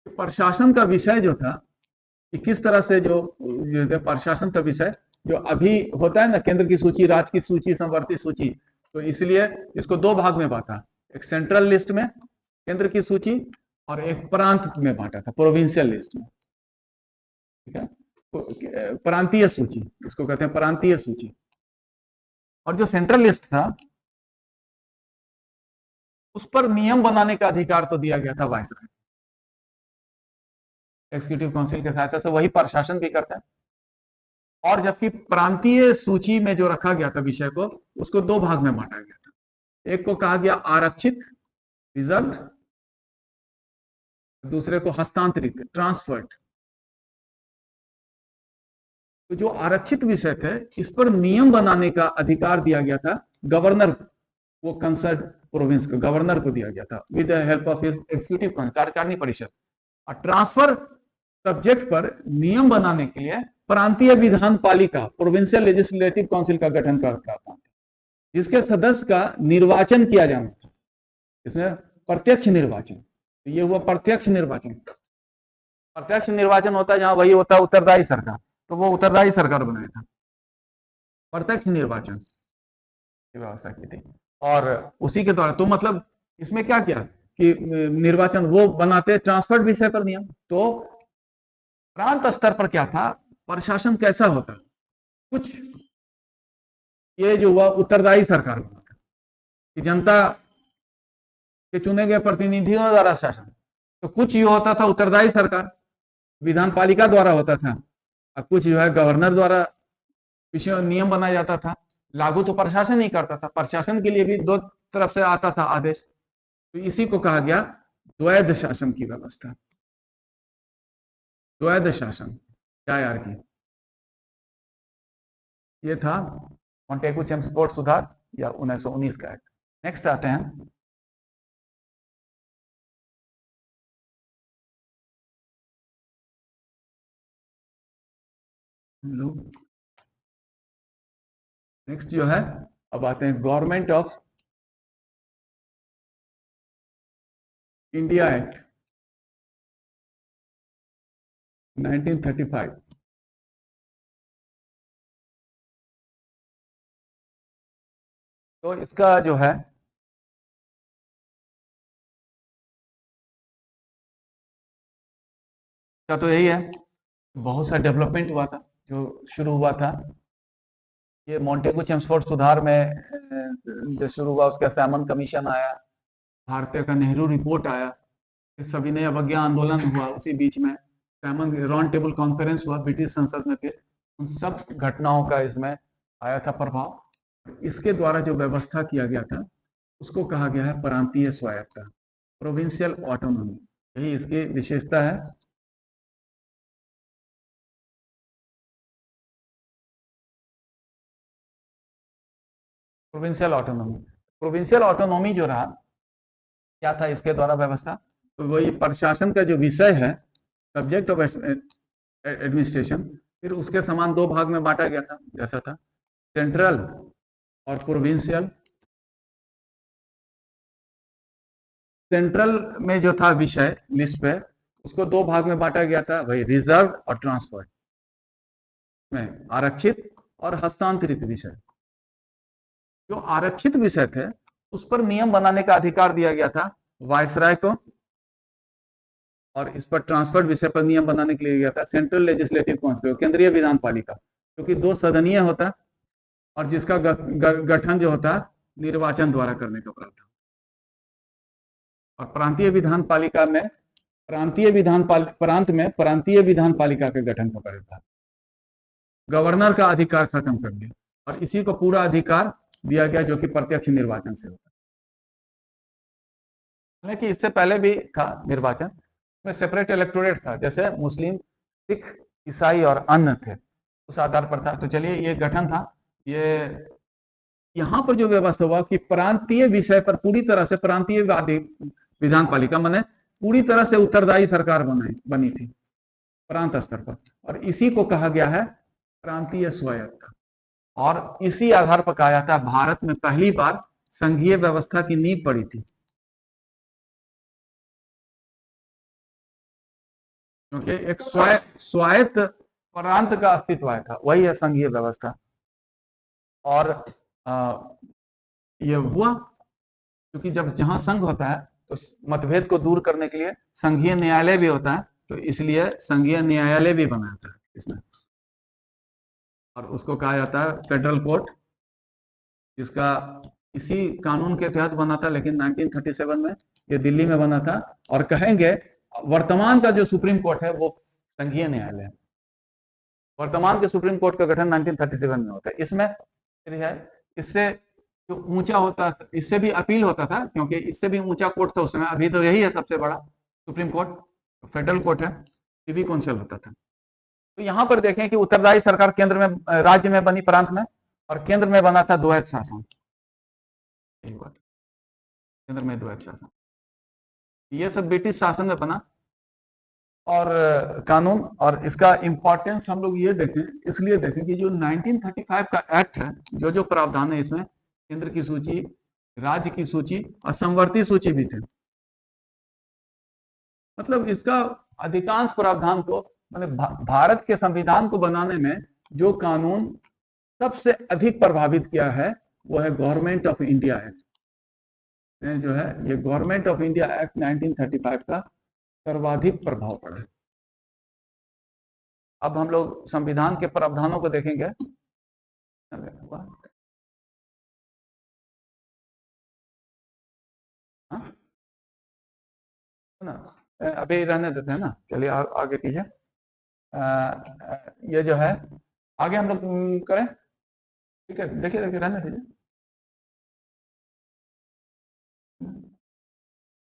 प्रशासन का विषय जो था कि किस तरह से जो प्रशासन का विषय जो अभी होता है ना, केंद्र की सूची, राज्य की सूची, समवर्ती सूची, तो इसलिए इसको दो भाग में बांटा। एक सेंट्रल लिस्ट में केंद्र की सूची और एक प्रांत में बांटा था, प्रोविंशियल लिस्ट में। ठीक है, तो प्रांतीय सूची इसको कहते हैं, प्रांतीय सूची। और जो सेंट्रल लिस्ट था उस पर नियम बनाने का अधिकार तो दिया गया था वायसराय, एग्जीक्यूटिव काउंसिल की सहायता से वही प्रशासन भी करता है। और जबकि प्रांतीय सूची में जो रखा गया था विषय को, उसको दो भाग में बांटा गया था। एक को कहा गया आरक्षित, रिजर्व, दूसरे को हस्तांतरित, ट्रांसफर्ड। तो जो आरक्षित विषय थे इस पर नियम बनाने का अधिकार दिया गया था गवर्नर, वो कंसर्न प्रोविंस को गवर्नर को दिया गया था with the help of his executive कार्यकारिणी परिषद। और ट्रांसफर सब्जेक्ट पर नियम बनाने के लिए प्रांतीय विधान पालिका, प्रोविंशियल लेजिस्लेटिव काउंसिल का गठन करता था, जिसके सदस्य का निर्वाचन किया जाना था। इसमें प्रत्यक्ष निर्वाचन, तो ये हुआ प्रत्यक्ष निर्वाचन। प्रत्यक्ष निर्वाचन होता है जहां वही होता है उत्तरदायी सरकार, तो वो उत्तरदायी सरकार बनाया था, प्रत्यक्ष निर्वाचन की व्यवस्था की थी। और उसी के द्वारा तो मतलब इसमें क्या किया कि निर्वाचन वो बनाते, ट्रांसफर्ड विषय पर नियम। तो प्रांत स्तर पर क्या था, प्रशासन कैसा होता, कुछ ये जो हुआ उत्तरदायी सरकार बना था कि जनता के चुने गए प्रतिनिधियों द्वारा शासन। तो कुछ ये होता था उत्तरदायी सरकार, विधान पालिका द्वारा होता था, और कुछ जो है गवर्नर द्वारा विषय नियम बनाया जाता था। लागू तो प्रशासन ही करता था, प्रशासन के लिए भी दो तरफ से आता था आदेश। तो इसी को कहा गया द्वैध शासन की व्यवस्था। द्वैध शासन क्या यार की, ये था मॉन्टेगू चेम्सफोर्ड सुधार या 1919 का एक्ट। नेक्स्ट आते हैं हम लोग नेक्स्ट जो है, अब आते हैं गवर्नमेंट ऑफ इंडिया एक्ट 1935। तो इसका जो है का तो यही है, बहुत सा डेवलपमेंट हुआ था जो शुरू हुआ था। ये मॉन्टेगू चेम्सफोर्ड सुधार में जो शुरू हुआ, उसका सैमन कमीशन आया, भारतीय का नेहरू रिपोर्ट आया, फिर सविनय अवज्ञा आंदोलन हुआ, उसी बीच में सैमन राउंड टेबल कॉन्फ्रेंस हुआ ब्रिटिश संसद में, फिर उन सब घटनाओं का इसमें आया था प्रभाव। इसके द्वारा जो व्यवस्था किया गया था उसको कहा गया है प्रांतीय स्वायत्तता, प्रोविंशियल ऑटोनॉमी, यही इसकी विशेषता है। प्रोविंशियल ऑटोनॉमी, प्रोविंशियल ऑटोनॉमी जो रहा, क्या था इसके द्वारा व्यवस्था, तो वही प्रशासन का जो विषय है, सब्जेक्ट ऑफ एडमिनिस्ट्रेशन, फिर उसके समान दो भाग में बांटा गया था जैसा था, सेंट्रल और प्रोविंशियल। सेंट्रल में जो था विषय लिस्ट पे, उसको दो भाग में बांटा गया था, वही रिजर्व और ट्रांसफर में, आरक्षित और हस्तांतरित विषय। जो आरक्षित विषय थे उस पर नियम बनाने का अधिकार दिया गया था वायसराय को, और इस पर ट्रांसफर्ड विषय पर नियम बनाने के लिए गया था सेंट्रल लेजिस्लेटिव काउंसिल, केंद्रीय विधान पालिका, क्योंकि दो सदनीय होता और जिसका गठन जो होता निर्वाचन द्वारा करने का प्रावधान। और प्रांतीय विधान पालिका में प्रांत में प्रांतीय विधान पालिका के गठन का प्रावधान, गवर्नर का अधिकार खत्म कर दिया और इसी को पूरा अधिकार दिया गया जो कि प्रत्यक्ष निर्वाचन से होता है। हालांकि इससे पहले भी था निर्वाचन में, सेपरेट इलेक्टोरेट था, जैसे मुस्लिम, सिख, ईसाई और अन्य थे, उस आधार पर था। तो चलिए, ये गठन था। ये यहाँ पर जो व्यवस्था हुआ कि प्रांतीय विषय पर पूरी तरह से प्रांतीय विधान पालिका माने पूरी तरह से उत्तरदायी सरकार बनी थी प्रांत स्तर पर, और इसी को कहा गया है प्रांतीय स्वायत्तता। और इसी आधार पर कहा जाता है भारत में पहली बार संघीय व्यवस्था की नींव पड़ी थी, क्योंकि एक स्वायत्त प्रांत का अस्तित्व आया था, वही है संघीय व्यवस्था। और ये हुआ क्योंकि जब जहां संघ होता है तो मतभेद को दूर करने के लिए संघीय न्यायालय भी होता है, तो इसलिए संघीय न्यायालय भी बना जाता है इसमें, और उसको कहा जाता है फेडरल कोर्ट, जिसका इसी कानून के तहत बना था, लेकिन 1937 में ये दिल्ली में बना था। और कहेंगे वर्तमान का जो सुप्रीम कोर्ट है वो संघीय न्यायालय है। वर्तमान के सुप्रीम कोर्ट का गठन 1937 में होता है। इसमें है, इससे जो ऊंचा होता, इससे भी अपील होता था, क्योंकि इससे भी ऊंचा कोर्ट था उस समय, अभी तो यही है सबसे बड़ा सुप्रीम कोर्ट, फेडरल कोर्ट है, प्रिवी काउंसिल होता था। तो यहां पर देखें कि उत्तरदायी सरकार केंद्र में, राज्य में बनी प्रांत में, और केंद्र में बना था द्वैत शासन, केंद्र में द्वैत शासन। ये सब ब्रिटिश शासन में बना और कानून, और इसका इंपॉर्टेंस हम लोग ये देखें, इसलिए देखें कि जो 1935 का एक्ट है, जो जो प्रावधान है इसमें, केंद्र की सूची, राज्य की सूची और समवर्ती सूची भी थे। मतलब इसका अधिकांश प्रावधान को, मतलब भारत के संविधान को बनाने में जो कानून सबसे अधिक प्रभावित किया है वो है गवर्नमेंट ऑफ इंडिया एक्ट, जो है ये गवर्नमेंट ऑफ इंडिया एक्ट 1935 का सर्वाधिक प्रभाव पड़ा है। अब हम लोग संविधान के प्रावधानों को देखेंगे। ना, अभी रहने देते हैं ना, चलिए आगे कीजिए। ये जो है आगे हम लोग करें, ठीक है, देखिए देखिए रहने दीजिए।